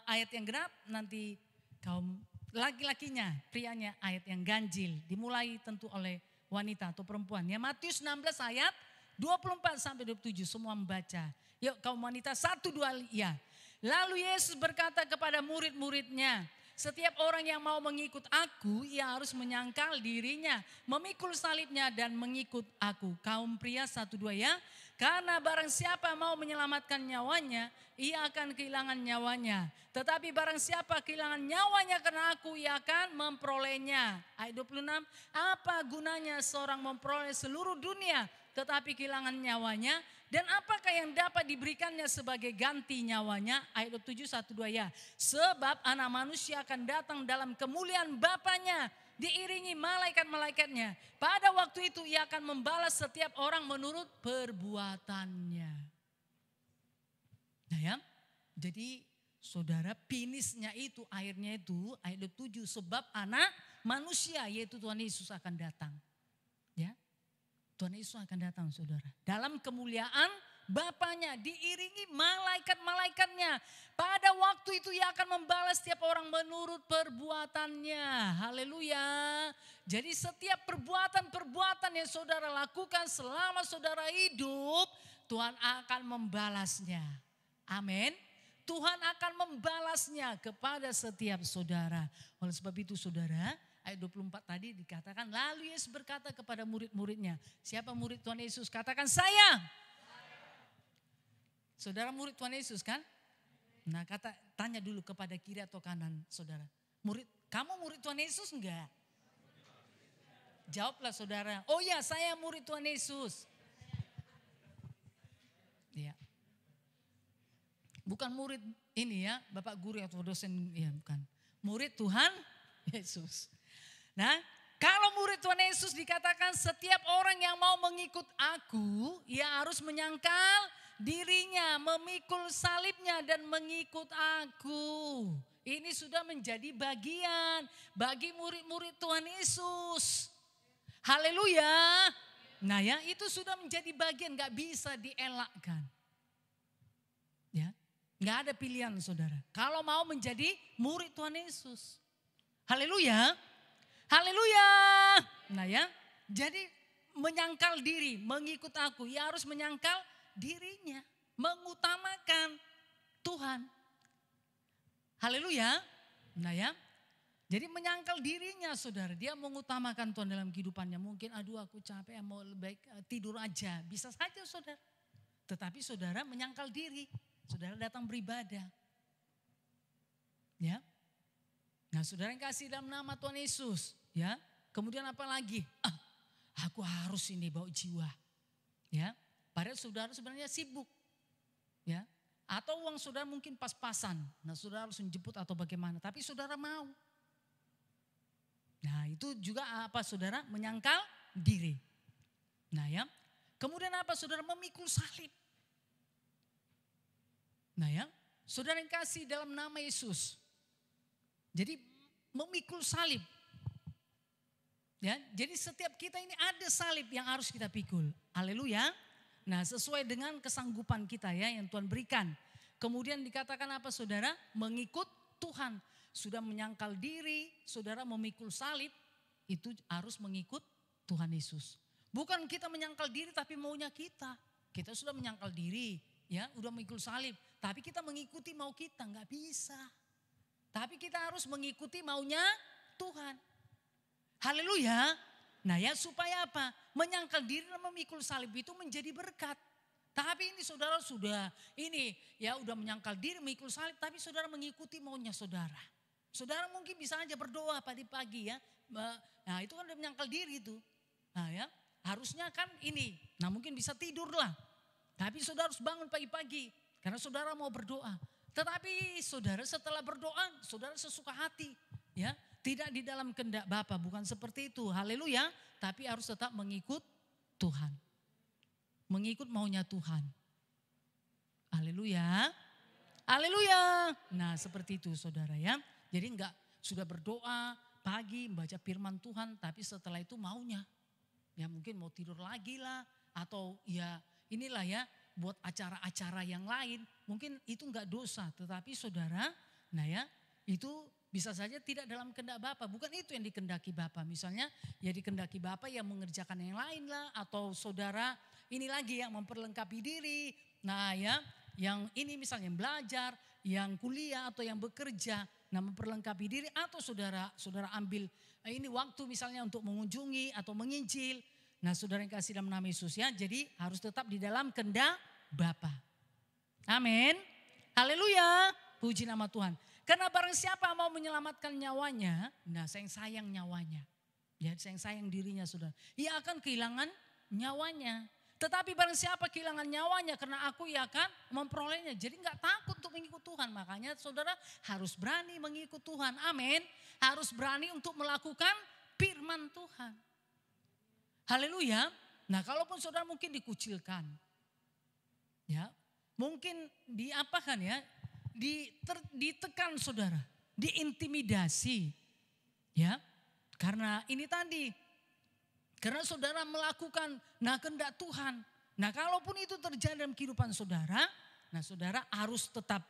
ayat yang genap, nanti kaum laki-lakinya, prianya ayat yang ganjil. Dimulai tentu oleh wanita atau perempuan. Ya, Matius 16 ayat 24 sampai 27 semua membaca. Yuk kaum wanita 1, 2 ya. Lalu Yesus berkata kepada murid-muridnya, setiap orang yang mau mengikut aku, ia harus menyangkal dirinya, memikul salibnya dan mengikut aku. Kaum pria 1, 2 ya. Karena barang siapa mau menyelamatkan nyawanya, ia akan kehilangan nyawanya. Tetapi barang siapa kehilangan nyawanya karena aku, ia akan memperolehnya. Ayat 26, apa gunanya seorang memperoleh seluruh dunia, tetapi kehilangan nyawanya? Dan apakah yang dapat diberikannya sebagai ganti nyawanya? Ayat 27, 1, 2 ya. Sebab anak manusia akan datang dalam kemuliaan Bapanya, diiringi malaikat-malaikatnya. Pada waktu itu ia akan membalas setiap orang menurut perbuatannya. Nah ya, jadi saudara finishnya itu, akhirnya itu ayat 7. Sebab anak manusia yaitu Tuhan Yesus akan datang. Ya, Tuhan Yesus akan datang saudara. Dalam kemuliaan Bapanya diiringi malaikat-malaikatnya. Pada waktu itu ia akan membalas setiap orang menurut perbuatannya. Haleluya. Jadi setiap perbuatan-perbuatan yang saudara lakukan selama saudara hidup, Tuhan akan membalasnya. Amin. Tuhan akan membalasnya kepada setiap saudara. Oleh sebab itu saudara, ayat 24 tadi dikatakan, lalu Yesus berkata kepada murid-muridnya. Siapa murid Tuhan Yesus? Katakan saya. Saudara murid Tuhan Yesus kan? Nah tanya dulu kepada kiri atau kanan saudara. Kamu murid Tuhan Yesus enggak? Jawablah saudara. Oh ya, saya murid Tuhan Yesus. Ya. Bukan murid ini ya, Bapak guru atau dosen, ya bukan. Murid Tuhan Yesus. Nah, kalau murid Tuhan Yesus dikatakan setiap orang yang mau mengikut aku, ia harus menyangkal dirinya, memikul salibnya dan mengikut aku. Ini sudah menjadi bagian bagi murid-murid Tuhan Yesus. Haleluya. Nah ya, itu sudah menjadi bagian, gak bisa dielakkan. Ya, gak ada pilihan saudara. Kalau mau menjadi murid Tuhan Yesus. Haleluya. Haleluya. Nah ya, jadi menyangkal diri, mengikut aku. Ya harus menyangkal dirinya, mengutamakan Tuhan. Haleluya. Nah ya, jadi menyangkal dirinya saudara. Dia mengutamakan Tuhan dalam kehidupannya. Mungkin aduh aku capek, mau lebih baik tidur aja. Bisa saja saudara. Tetapi saudara menyangkal diri. Saudara datang beribadah. Ya. Nah saudara yang kasih dalam nama Tuhan Yesus. Ya. Kemudian apa lagi? Aku harus ini bawa jiwa. Ya. Padahal saudara sebenarnya sibuk. Ya. Atau uang saudara mungkin pas-pasan. Nah saudara harus menjemput atau bagaimana. Tapi saudara mau. Nah itu juga apa saudara? Menyangkal diri. Nah ya. Kemudian apa saudara? Memikul salib. Nah ya. Saudara yang kasih dalam nama Yesus. Jadi memikul salib. Ya, jadi setiap kita ini ada salib yang harus kita pikul. Haleluya. Nah, sesuai dengan kesanggupan kita ya yang Tuhan berikan. Kemudian dikatakan apa saudara? Mengikut Tuhan. Sudah menyangkal diri, saudara memikul salib, itu harus mengikut Tuhan Yesus. Bukan kita menyangkal diri tapi maunya kita. Kita sudah menyangkal diri, ya, udah memikul salib. Tapi kita mengikuti mau kita, nggak bisa. Tapi kita harus mengikuti maunya Tuhan. Haleluya. Nah ya supaya apa? Menyangkal diri dan memikul salib itu menjadi berkat. Tapi ini saudara sudah udah menyangkal diri memikul salib, tapi saudara mengikuti maunya saudara. Saudara mungkin bisa aja berdoa pagi ya. Nah itu kan udah menyangkal diri itu. Nah ya harusnya kan ini. Nah mungkin bisa tidur lah. Tapi saudara harus bangun pagi-pagi. Karena saudara mau berdoa. Tetapi saudara setelah berdoa, saudara sesuka hati. Ya, tidak di dalam kehendak Bapa, bukan seperti itu. Haleluya. Tapi harus tetap mengikut Tuhan. Mengikut maunya Tuhan. Haleluya. Haleluya. Nah seperti itu saudara ya. Jadi enggak sudah berdoa pagi membaca firman Tuhan, tapi setelah itu maunya. Ya mungkin mau tidur lagi lah. Atau ya inilah ya buat acara-acara yang lain. Mungkin itu enggak dosa. Tetapi saudara, nah ya itu bisa saja tidak dalam kehendak Bapa. Bukan itu yang dikehendaki Bapa. Misalnya ya dikehendaki Bapa yang mengerjakan yang lain lah. Atau saudara ini lagi yang memperlengkapi diri. Nah ya yang ini misalnya yang belajar, yang kuliah atau yang bekerja. Nah memperlengkapi diri atau saudara ambil ini waktu misalnya untuk mengunjungi atau menginjil. Nah saudara yang kasih dalam nama Yesus ya. Jadi harus tetap di dalam kehendak Bapa. Amin. Haleluya. Puji nama Tuhan. Karena barang siapa mau menyelamatkan nyawanya. Nah sayang nyawanya. Ya sayang dirinya saudara. Ia akan kehilangan nyawanya. Tetapi barang siapa kehilangan nyawanya karena aku ia akan memperolehnya. Jadi gak takut untuk mengikut Tuhan. Makanya saudara harus berani mengikut Tuhan. Amin. Harus berani untuk melakukan firman Tuhan. Haleluya. Nah kalaupun saudara mungkin dikucilkan. Ya mungkin diapakan ya. Ditekan saudara. Diintimidasi. Ya karena ini tadi. Karena saudara melakukan kehendak Tuhan. Nah kalaupun itu terjadi dalam kehidupan saudara. Nah saudara harus tetap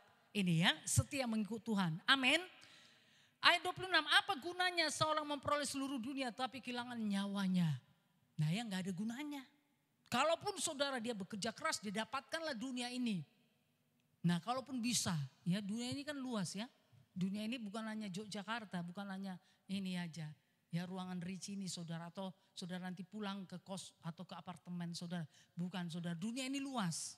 setia mengikut Tuhan. Amin. Ayat 26, apa gunanya seorang memperoleh seluruh dunia tapi kehilangan nyawanya? Nah ya gak ada gunanya. Kalaupun saudara dia bekerja keras, dia dapatkanlah dunia ini. Nah kalaupun bisa, ya dunia ini kan luas ya. Dunia ini bukan hanya Yogyakarta, bukan hanya ini aja. Ya ruangan Ricci ini saudara, atau saudara nanti pulang ke kos atau ke apartemen saudara. Bukan saudara, dunia ini luas.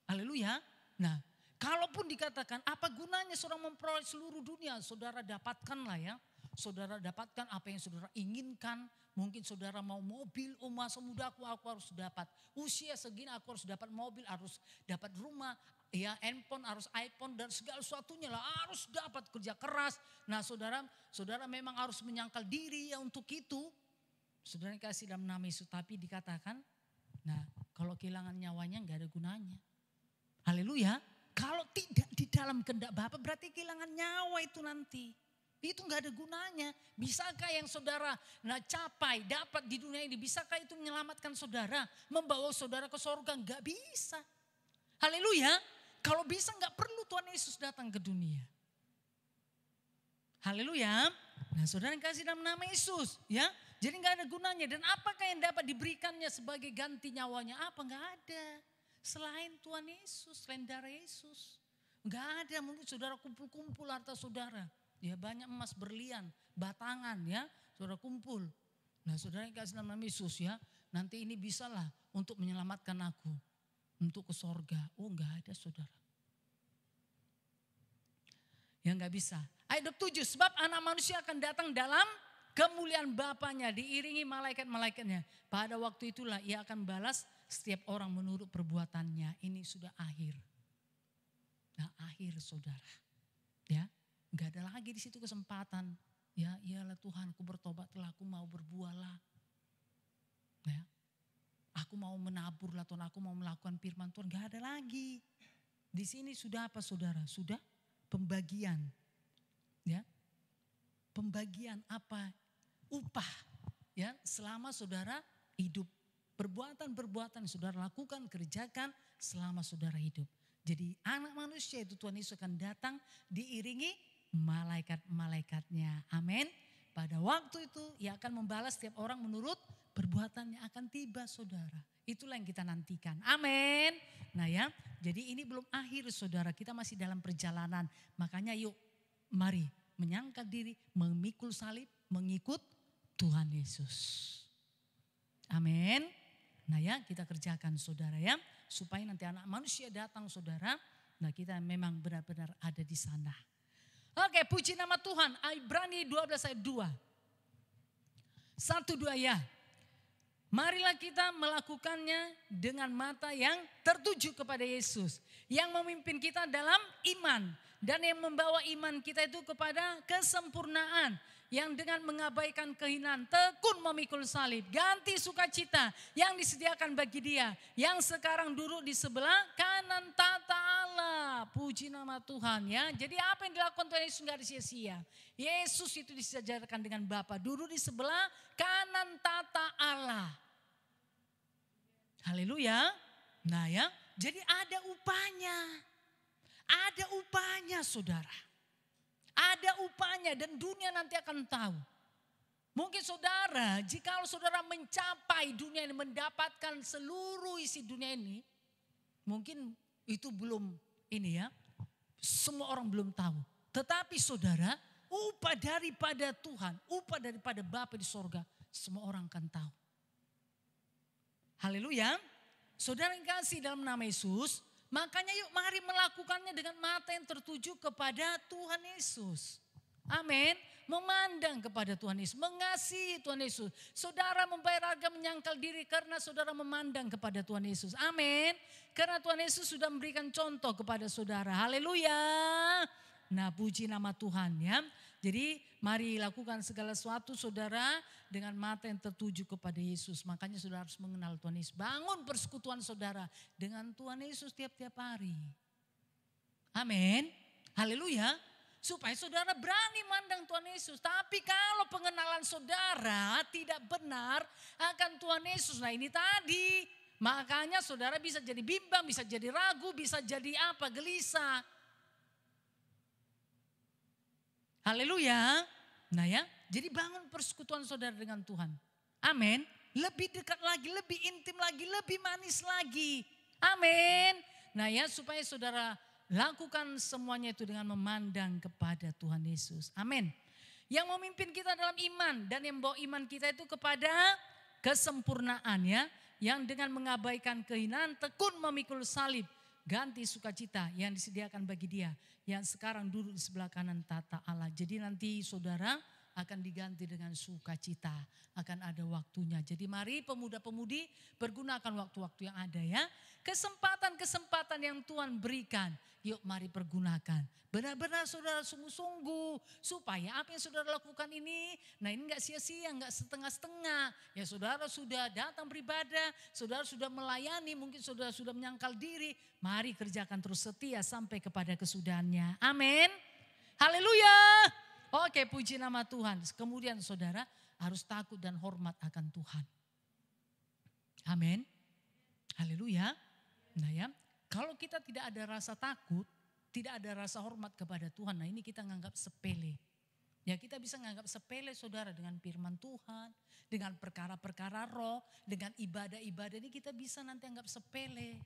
Haleluya. Nah kalaupun dikatakan apa gunanya seorang memperoleh seluruh dunia, saudara dapatkanlah ya. Saudara dapatkan apa yang saudara inginkan. Mungkin saudara mau mobil, masa muda aku harus dapat. Usia segini aku harus dapat mobil, harus dapat rumah. Ya handphone, harus iPhone dan segala sesuatunya lah harus dapat kerja keras. Nah saudara memang harus menyangkal diri ya untuk itu. Saudara kasih dalam nama Yesus, tapi dikatakan, nah kalau kehilangan nyawanya gak ada gunanya. Haleluya. Kalau tidak di dalam kehendak Bapa berarti kehilangan nyawa itu nanti. Itu gak ada gunanya. Bisakah yang saudara capai, dapat di dunia ini, bisakah itu menyelamatkan saudara, membawa saudara ke surga? Gak bisa. Haleluya. Kalau bisa gak perlu Tuhan Yesus datang ke dunia. Haleluya. Nah saudara yang kasih dalam nama Yesus ya. Jadi gak ada gunanya. Dan apakah yang dapat diberikannya sebagai ganti nyawanya? Apa? Gak ada. Selain Tuhan Yesus, selain darah Yesus. Gak ada, mungkin saudara kumpul-kumpul harta saudara. Ya banyak emas berlian, batangan ya. Saudara kumpul. Nah saudara yang kasih dalam nama Yesus ya. Nanti ini bisalah untuk menyelamatkan aku. Untuk ke sorga. Oh enggak ada saudara. Ya enggak bisa. Ayat 27, sebab anak manusia akan datang dalam kemuliaan Bapanya. Diiringi malaikat-malaikatnya. Pada waktu itulah ia akan balas setiap orang menurut perbuatannya. Ini sudah akhir. Nah akhir saudara. Ya enggak ada lagi di situ kesempatan. Ya iyalah Tuhan aku bertobatlah, aku mau berbuah lah. Ya. Aku mau menabur lah Tuhan, aku mau melakukan firman Tuhan. Gak ada lagi. Di sini sudah apa saudara? Sudah pembagian. Ya. Pembagian apa? Upah. Ya, selama saudara hidup. Perbuatan-perbuatan saudara lakukan, kerjakan selama saudara hidup. Jadi anak manusia itu Tuhan Yesus akan datang diiringi malaikat-malaikatnya. Amin. Pada waktu itu ia akan membalas setiap orang menurut perbuatannya akan tiba saudara. Itulah yang kita nantikan. Amin. Nah ya, jadi ini belum akhir saudara. Kita masih dalam perjalanan. Makanya yuk mari menyangkal diri, memikul salib, mengikut Tuhan Yesus. Amin. Nah ya, kita kerjakan saudara ya, supaya nanti anak manusia datang saudara, nah kita memang benar-benar ada di sana. Oke, puji nama Tuhan. Ibrani 12 ayat 2. 1-2 ya. Marilah kita melakukannya dengan mata yang tertuju kepada Yesus. Yang memimpin kita dalam iman. Dan yang membawa iman kita itu kepada kesempurnaan. Yang dengan mengabaikan kehinaan tekun memikul salib. Ganti sukacita yang disediakan bagi dia. Yang sekarang duduk di sebelah kanan tata Allah. Puji nama Tuhan ya. Jadi apa yang dilakukan Tuhan Yesus enggak sia-sia. Yesus itu disejajarkan dengan Bapa. Duduk di sebelah kanan tata Allah. Haleluya. Nah ya, jadi ada upahnya. Ada upahnya saudara. Ada upahnya dan dunia nanti akan tahu. Mungkin saudara, jika saudara mencapai dunia ini, mendapatkan seluruh isi dunia ini. Mungkin itu belum ini ya, semua orang belum tahu. Tetapi saudara, upah daripada Tuhan, upah daripada Bapa di sorga, semua orang akan tahu. Haleluya. Saudara yang kasih dalam nama Yesus, makanya yuk mari melakukannya dengan mata yang tertuju kepada Tuhan Yesus. Amin. Memandang kepada Tuhan Yesus, mengasihi Tuhan Yesus. Saudara membayar harga menyangkal diri karena saudara memandang kepada Tuhan Yesus. Amin. Karena Tuhan Yesus sudah memberikan contoh kepada saudara. Haleluya. Nah, puji nama Tuhan ya. Jadi mari lakukan segala sesuatu saudara dengan mata yang tertuju kepada Yesus. Makanya saudara harus mengenal Tuhan Yesus. Bangun persekutuan saudara dengan Tuhan Yesus tiap-tiap hari. Amin. Haleluya. Supaya saudara berani mandang Tuhan Yesus. Tapi kalau pengenalan saudara tidak benar akan Tuhan Yesus. Nah ini tadi. Makanya saudara bisa jadi bimbang, bisa jadi ragu, bisa jadi apa, gelisah. Haleluya. Nah ya, jadi bangun persekutuan saudara dengan Tuhan. Amin. Lebih dekat lagi, lebih intim lagi, lebih manis lagi. Amin. Nah ya, supaya saudara lakukan semuanya itu dengan memandang kepada Tuhan Yesus. Amin. Yang memimpin kita dalam iman dan yang membawa iman kita itu kepada kesempurnaan ya. Yang dengan mengabaikan kehinaan tekun memikul salib. Ganti sukacita yang disediakan bagi dia. Yang sekarang duduk di sebelah kanan tata Allah. Jadi nanti saudara akan diganti dengan sukacita. Akan ada waktunya. Jadi mari pemuda-pemudi pergunakan waktu-waktu yang ada ya. Kesempatan-kesempatan yang Tuhan berikan. Yuk mari pergunakan. Benar-benar saudara sungguh-sungguh. Supaya apa yang saudara lakukan ini. Nah ini gak sia-sia, gak setengah-setengah. Ya saudara sudah datang beribadah. Saudara sudah melayani, mungkin saudara sudah menyangkal diri. Mari kerjakan terus setia sampai kepada kesudahannya. Amin. Haleluya. Oke, puji nama Tuhan. Kemudian saudara harus takut dan hormat akan Tuhan. Amin. Haleluya. Nah ya, kalau kita tidak ada rasa takut, tidak ada rasa hormat kepada Tuhan, nah ini kita nganggap sepele. Ya kita bisa nganggap sepele saudara dengan firman Tuhan, dengan perkara-perkara roh, dengan ibadah-ibadah ini kita bisa nanti anggap sepele.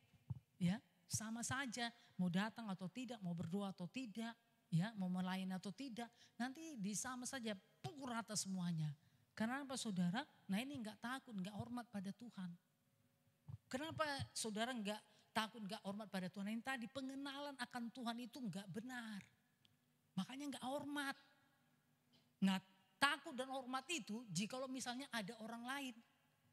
Ya, sama saja mau datang atau tidak, mau berdoa atau tidak, ya mau melayani atau tidak, nanti sama saja pukul rata semuanya. Karena apa saudara? Nah ini enggak takut, enggak hormat pada Tuhan. Kenapa saudara enggak takut, enggak hormat pada Tuhan? Yang tadi pengenalan akan Tuhan itu enggak benar. Makanya enggak hormat. Nah takut dan hormat itu jikalau misalnya ada orang lain.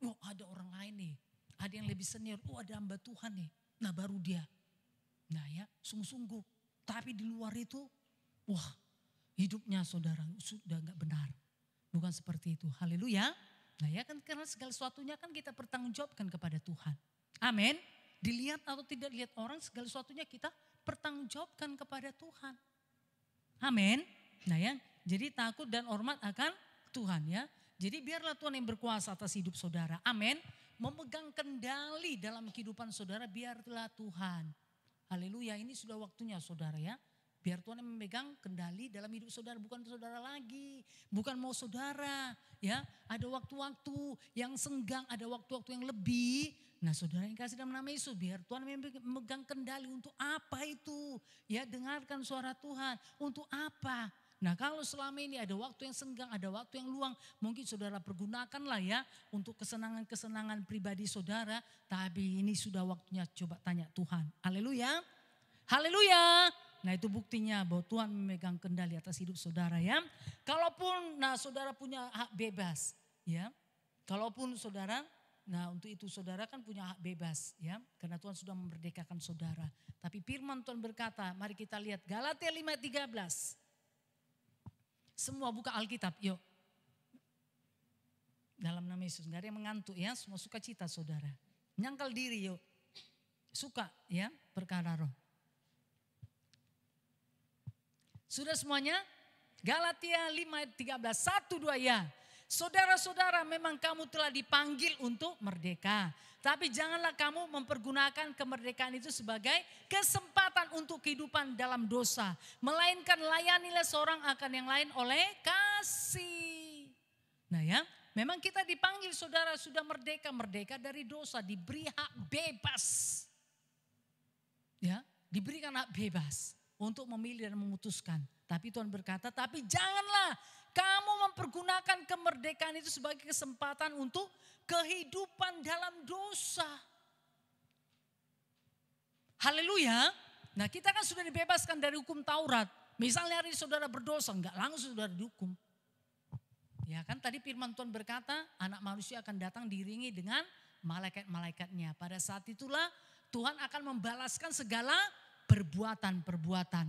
Oh ada orang lain nih. Ada yang lebih senior. Oh ada hamba Tuhan nih. Nah baru dia. Nah ya sungguh-sungguh. Tapi di luar itu wah hidupnya saudara sudah enggak benar. Bukan seperti itu. Haleluya. Nah ya kan karena segala sesuatunya kan kita pertanggungjawabkan kepada Tuhan. Amin. Dilihat atau tidak dilihat orang segala sesuatunya kita pertanggungjawabkan kepada Tuhan. Amin. Nah ya jadi takut dan hormat akan Tuhan ya. Jadi biarlah Tuhan yang berkuasa atas hidup saudara. Amin. Memegang kendali dalam kehidupan saudara biarlah Tuhan. Haleluya ini sudah waktunya saudara ya. Biar Tuhan yang memegang kendali dalam hidup saudara. Bukan saudara lagi. Bukan mau saudara. Ya, ada waktu-waktu yang senggang. Ada waktu-waktu yang lebih. Nah saudara yang kasih dalam nama Yesus. Biar Tuhan memegang kendali untuk apa itu. Ya dengarkan suara Tuhan. Untuk apa. Nah kalau selama ini ada waktu yang senggang, ada waktu yang luang, mungkin saudara pergunakanlah ya untuk kesenangan-kesenangan pribadi saudara. Tapi ini sudah waktunya coba tanya Tuhan. Haleluya. Haleluya. Nah itu buktinya bahwa Tuhan memegang kendali atas hidup saudara ya. Kalaupun saudara punya hak bebas ya. Kalaupun saudara, untuk itu saudara kan punya hak bebas ya. Karena Tuhan sudah memerdekakan saudara. Tapi firman Tuhan berkata, mari kita lihat Galatia 5:13. Semua buka Alkitab, yuk. Dalam nama Yesus, gak ada yang mengantuk ya, semua sukacita saudara. Nyangkal diri yuk. Suka ya, perkara roh. Sudah semuanya? Galatia 5:13, 1-2 ya. Saudara-saudara, memang kamu telah dipanggil untuk merdeka. Tapi janganlah kamu mempergunakan kemerdekaan itu sebagai kesempatan untuk kehidupan dalam dosa. Melainkan layanilah seorang akan yang lain oleh kasih. Nah ya, memang kita dipanggil saudara sudah merdeka. Merdeka dari dosa, diberi hak bebas. Ya, diberikan hak bebas untuk memilih dan memutuskan. Tapi Tuhan berkata, tapi janganlah kamu mempergunakan kemerdekaan itu sebagai kesempatan untuk kehidupan dalam dosa. Haleluya. Nah kita kan sudah dibebaskan dari hukum Taurat. Misalnya hari ini saudara berdosa, enggak langsung saudara dihukum. Ya kan tadi firman Tuhan berkata, anak manusia akan datang diiringi dengan malaikat-malaikatnya. Pada saat itulah Tuhan akan membalaskan segala perbuatan-perbuatan.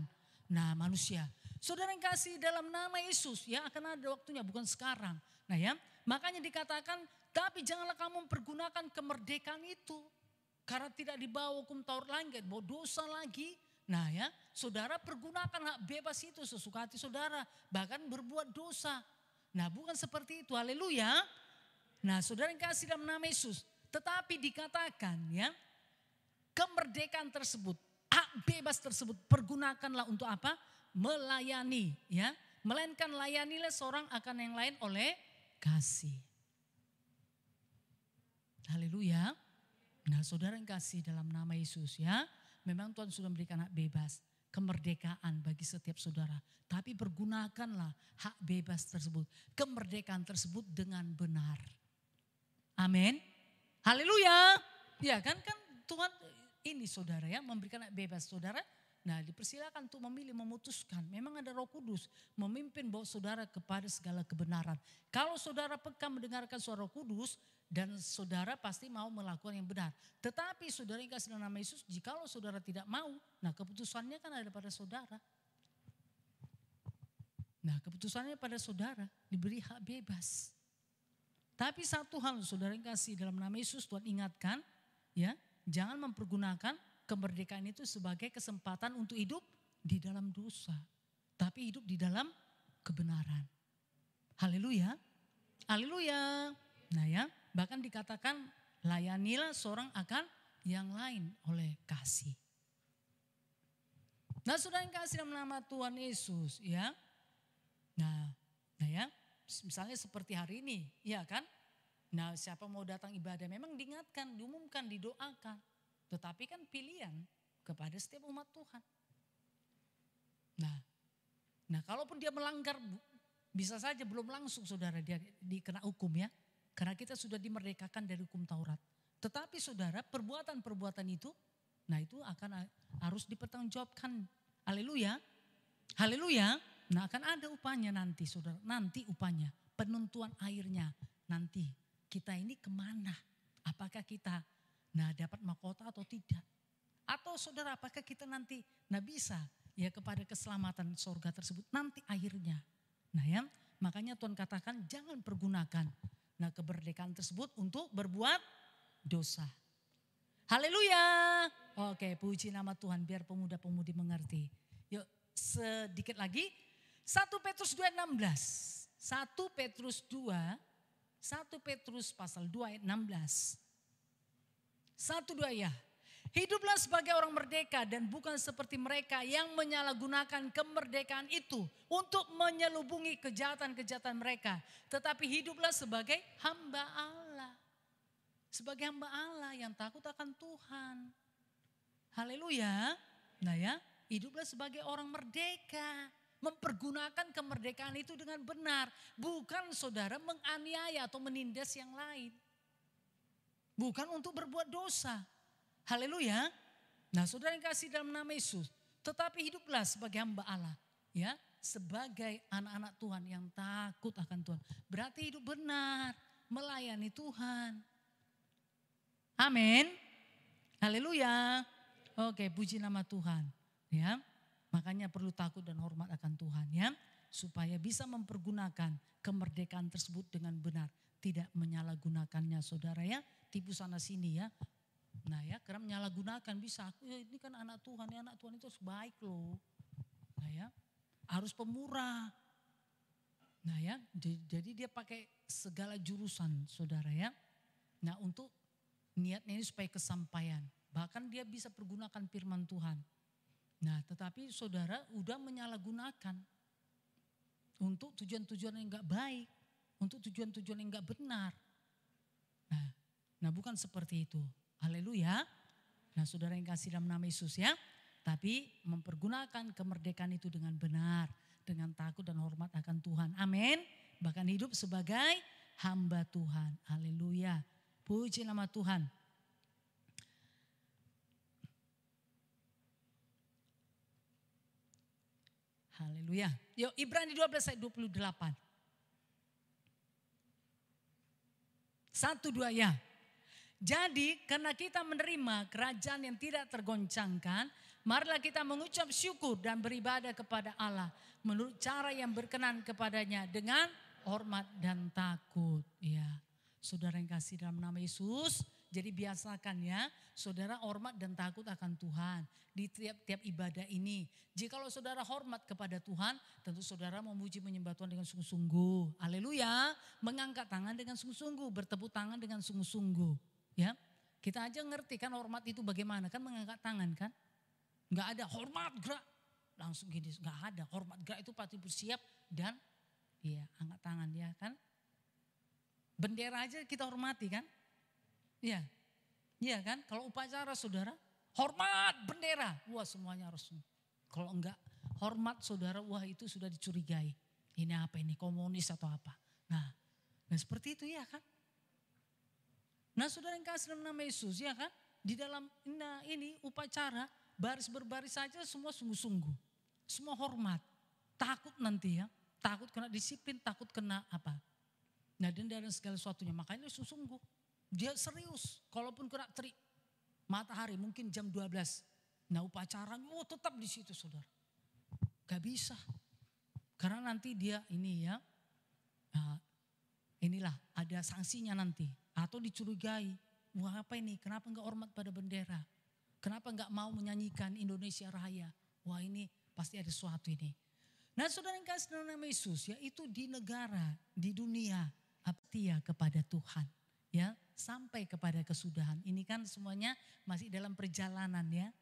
Nah manusia. Saudara yang kasih dalam nama Yesus ya akan ada waktunya bukan sekarang. Nah ya makanya dikatakan tapi janganlah kamu mempergunakan kemerdekaan itu. Karena tidak dibawa hukum Taurat lagi, bawa dosa lagi. Nah ya saudara pergunakan hak bebas itu sesuka hati saudara. Bahkan berbuat dosa. Nah bukan seperti itu, haleluya. Nah saudara yang kasih dalam nama Yesus. Tetapi dikatakan ya kemerdekaan tersebut, hak bebas tersebut pergunakanlah untuk apa? Melayani ya. Melainkan layanilah seorang akan yang lain oleh kasih. Haleluya. Nah saudara yang kasih dalam nama Yesus ya. Memang Tuhan sudah memberikan hak bebas. Kemerdekaan bagi setiap saudara. Tapi pergunakanlah hak bebas tersebut. Kemerdekaan tersebut dengan benar. Amin. Haleluya. Ya kan Tuhan ini saudara ya memberikan hak bebas saudara. Nah dipersilakan untuk memilih, memutuskan. Memang ada Roh Kudus memimpin bawa saudara kepada segala kebenaran. Kalau saudara peka mendengarkan suara Roh Kudus dan saudara pasti mau melakukan yang benar. Tetapi saudara yang kasih dalam nama Yesus, jikalau saudara tidak mau, nah keputusannya kan ada pada saudara. Nah keputusannya pada saudara, diberi hak bebas. Tapi satu hal saudara yang kasih dalam nama Yesus Tuhan ingatkan, ya jangan mempergunakan kemerdekaan itu sebagai kesempatan untuk hidup di dalam dosa. Tapi hidup di dalam kebenaran. Haleluya. Haleluya. Nah ya, bahkan dikatakan layanilah seorang akan yang lain oleh kasih. Nah saudara yang kasih dalam nama Tuhan Yesus ya. Nah ya, misalnya seperti hari ini, ya kan. Nah siapa mau datang ibadah memang diingatkan, diumumkan, didoakan. Tetapi kan pilihan kepada setiap umat Tuhan. Nah kalaupun dia melanggar bisa saja belum langsung saudara dia dikena hukum ya. Karena kita sudah dimerdekakan dari hukum Taurat. Tetapi saudara perbuatan-perbuatan itu nah itu akan harus dipertanggungjawabkan. Haleluya. Haleluya. Nah akan ada upahnya nanti saudara. Nanti upahnya penentuan akhirnya nanti kita ini kemana. Apakah kita dapat mahkota atau tidak. Atau saudara apakah kita nanti bisa ya kepada keselamatan surga tersebut nanti akhirnya. Nah ya makanya Tuhan katakan jangan pergunakan kemerdekaan tersebut untuk berbuat dosa. Haleluya. Oke puji nama Tuhan biar pemuda-pemudi mengerti. Yuk sedikit lagi. 1 Petrus 2:16. 1 Petrus 2. 1 Petrus pasal 2 ayat 16. 1-2 ya. Hiduplah sebagai orang merdeka dan bukan seperti mereka yang menyalahgunakan kemerdekaan itu untuk menyelubungi kejahatan-kejahatan mereka. Tetapi hiduplah sebagai hamba Allah. Sebagai hamba Allah yang takut akan Tuhan. Haleluya. Nah ya, hiduplah sebagai orang merdeka. Mempergunakan kemerdekaan itu dengan benar. Bukan saudara menganiaya atau menindas yang lain. Bukan untuk berbuat dosa. Haleluya. Nah saudara yang kasih dalam nama Yesus. Tetapi hiduplah sebagai hamba Allah. Ya, sebagai anak-anak Tuhan yang takut akan Tuhan. Berarti hidup benar. Melayani Tuhan. Amin. Haleluya. Oke, puji nama Tuhan. Ya. Makanya perlu takut dan hormat akan Tuhan ya. Supaya bisa mempergunakan kemerdekaan tersebut dengan benar. Tidak menyalahgunakannya saudara ya. Tipu sana sini ya. Nah ya, karena menyalahgunakan bisa. Ini kan anak Tuhan ya, anak Tuhan itu harus baik loh. Nah ya, harus pemurah. Nah ya, jadi dia pakai segala jurusan saudara ya. Nah untuk niatnya ini supaya kesampaian. Bahkan dia bisa pergunakan firman Tuhan. Nah tetapi saudara udah menyalahgunakan untuk tujuan-tujuan yang enggak baik. Untuk tujuan-tujuan yang enggak benar. Nah bukan seperti itu. Haleluya. Nah saudara yang kasih dalam nama Yesus ya. Tapi mempergunakan kemerdekaan itu dengan benar. Dengan takut dan hormat akan Tuhan. Amin. Bahkan hidup sebagai hamba Tuhan. Haleluya. Puji nama Tuhan. Haleluya. Yuk Ibrani 12 ayat 28. 1-2 ya. Jadi karena kita menerima kerajaan yang tidak tergoncangkan, marilah kita mengucap syukur dan beribadah kepada Allah menurut cara yang berkenan kepadanya dengan hormat dan takut. Ya, saudara yang kasih dalam nama Yesus, jadi biasakan ya, saudara hormat dan takut akan Tuhan di tiap-tiap ibadah ini. Jikalau saudara hormat kepada Tuhan, tentu saudara memuji menyembah Tuhan dengan sungguh-sungguh. Haleluya, mengangkat tangan dengan sungguh-sungguh, bertepuk tangan dengan sungguh-sungguh. Ya, kita aja ngerti kan hormat itu bagaimana, kan mengangkat tangan kan. Enggak ada hormat gerak, langsung gini, enggak ada. Hormat gerak itu pasti bersiap dan ya angkat tangan ya kan. Bendera aja kita hormati kan. Iya, iya kan, kalau upacara saudara, hormat bendera, wah semuanya harus. Kalau enggak hormat saudara, wah itu sudah dicurigai. Ini apa ini, komunis atau apa. Nah seperti itu ya kan. Nah saudara yang kasih dalam nama Yesus ya kan, di dalam ini upacara, baris berbaris saja semua sungguh-sungguh. Semua hormat, takut nanti ya, takut kena disiplin, takut kena apa. Nah denda dan segala sesuatunya, makanya sungguh-sungguh. Dia serius, kalaupun kena terik matahari mungkin jam 12. Nah upacaranya tetap di situ saudara. Gak bisa. Karena nanti dia ini ya, inilah ada sanksinya nanti. Atau dicurigai, wah apa ini, kenapa enggak hormat pada bendera? Kenapa enggak mau menyanyikan Indonesia Raya? Wah ini pasti ada sesuatu ini. Nah saudara yang kasih dalam nama Yesus ya, itu di negara, di dunia, setia kepada Tuhan. Ya, sampai kepada kesudahan. Ini kan semuanya masih dalam perjalanan ya.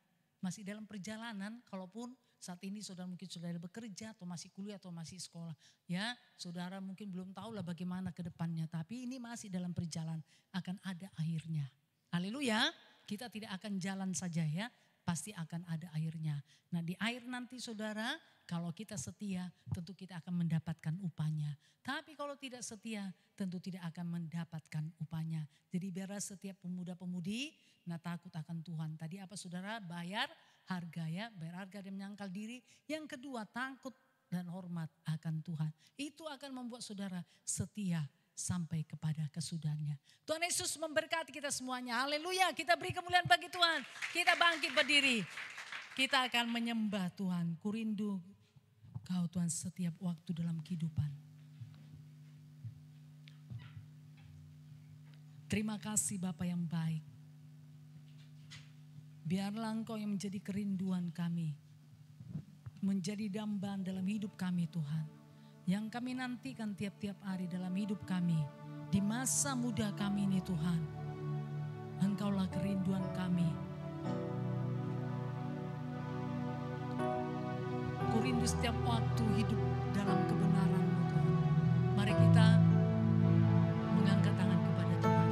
Masih dalam perjalanan, kalaupun saat ini saudara mungkin saudara bekerja atau masih kuliah atau masih sekolah. Ya, saudara mungkin belum tahu lah bagaimana ke depannya. Tapi ini masih dalam perjalanan, akan ada akhirnya. Haleluya, kita tidak akan jalan saja ya. Pasti akan ada akhirnya. Nah di akhir nanti saudara, kalau kita setia tentu kita akan mendapatkan upahnya. Tapi kalau tidak setia tentu tidak akan mendapatkan upahnya. Jadi biar setiap pemuda-pemudi nah takut akan Tuhan. Tadi apa saudara? Bayar harga ya, bayar harga dan menyangkal diri. Yang kedua takut dan hormat akan Tuhan. Itu akan membuat saudara setia sampai kepada kesudahannya. Tuhan Yesus memberkati kita semuanya. Haleluya, kita beri kemuliaan bagi Tuhan. Kita bangkit berdiri. Kita akan menyembah Tuhan. Kurindu Kau Tuhan setiap waktu dalam kehidupan. Terima kasih Bapa yang baik. Biarlah Engkau yang menjadi kerinduan kami. Menjadi dambaan dalam hidup kami Tuhan. Yang kami nantikan tiap-tiap hari dalam hidup kami. Di masa muda kami ini Tuhan. Engkaulah kerinduan kami. Ku rindu setiap waktu hidup dalam kebenaran-Mu Tuhan. Mari kita mengangkat tangan kepada Tuhan.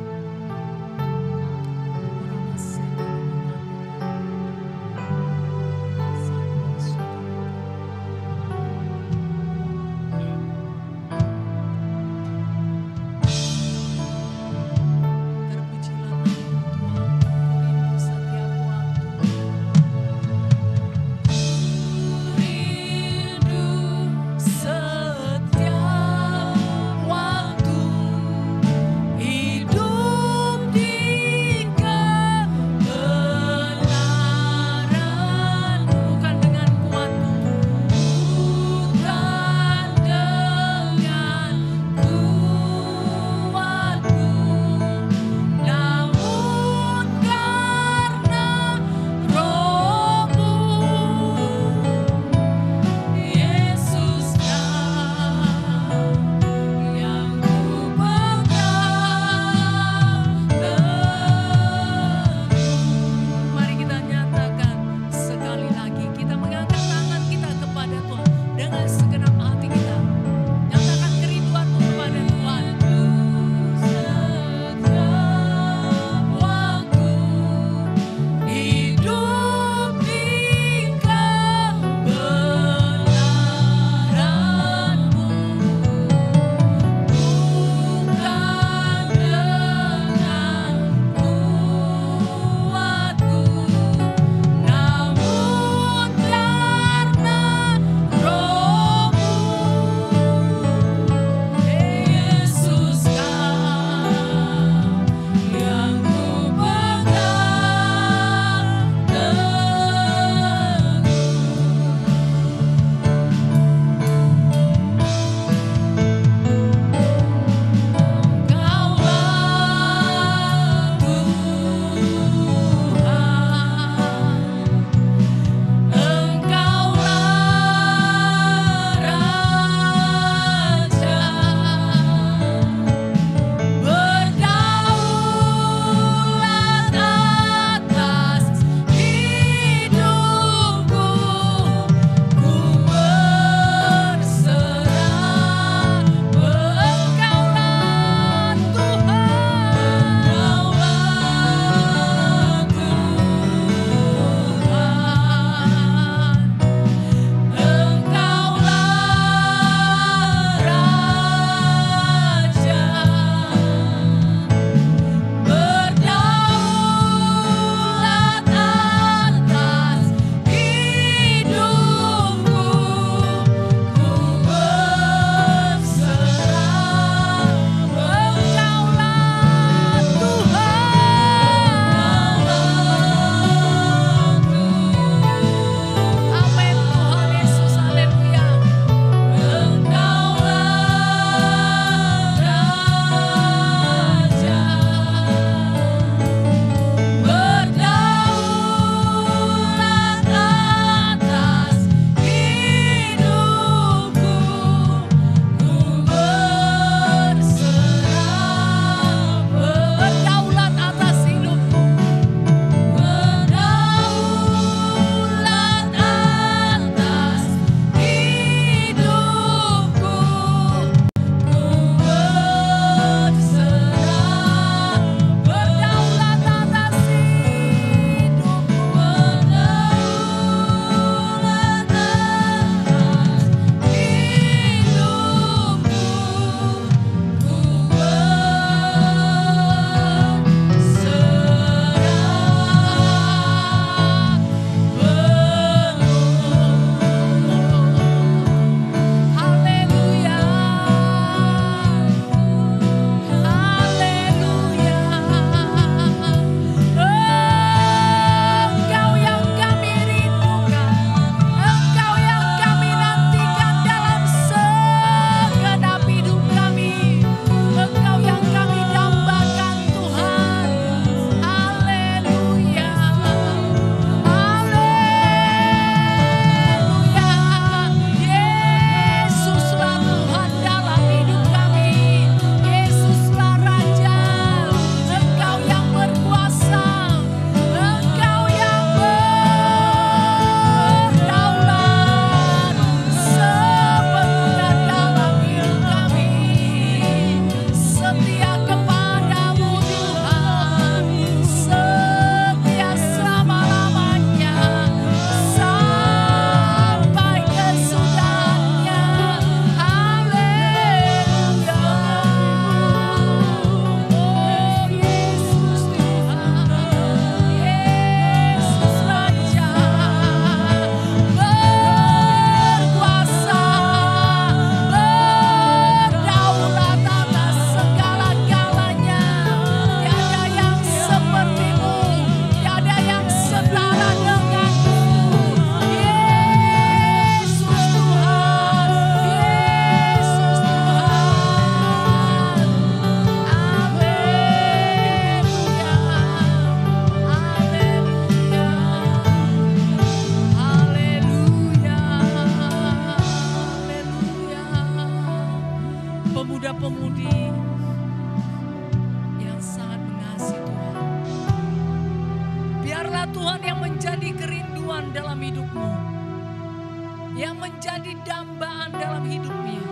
hidupmu, yang menjadi dambaan dalam hidupnya,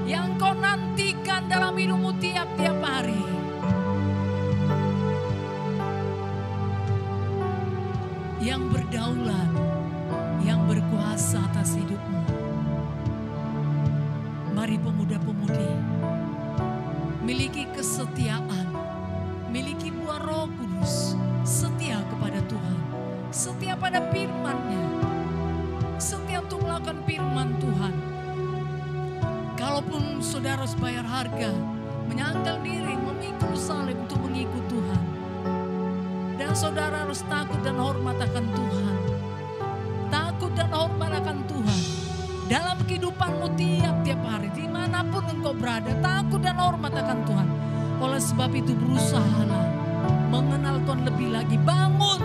yang kau nantikan dalam hidupmu tiap-tiap hari. Yang berdaulat, yang berkuasa atas hidupmu. Mari pemuda-pemudi, miliki kesetiaan, miliki buah Roh Kudus, setia kepada Tuhan, setia pada firman-Nya, setia untuk melakukan firman Tuhan. Kalaupun saudara harus bayar harga, menyangkal diri, memikul salib untuk mengikut Tuhan. Dan saudara harus takut dan hormat akan Tuhan. Takut dan hormat akan Tuhan. Dalam kehidupanmu tiap-tiap hari, dimanapun engkau berada, takut dan hormat akan Tuhan. Oleh sebab itu berusahalah mengenal Tuhan lebih lagi. Bangun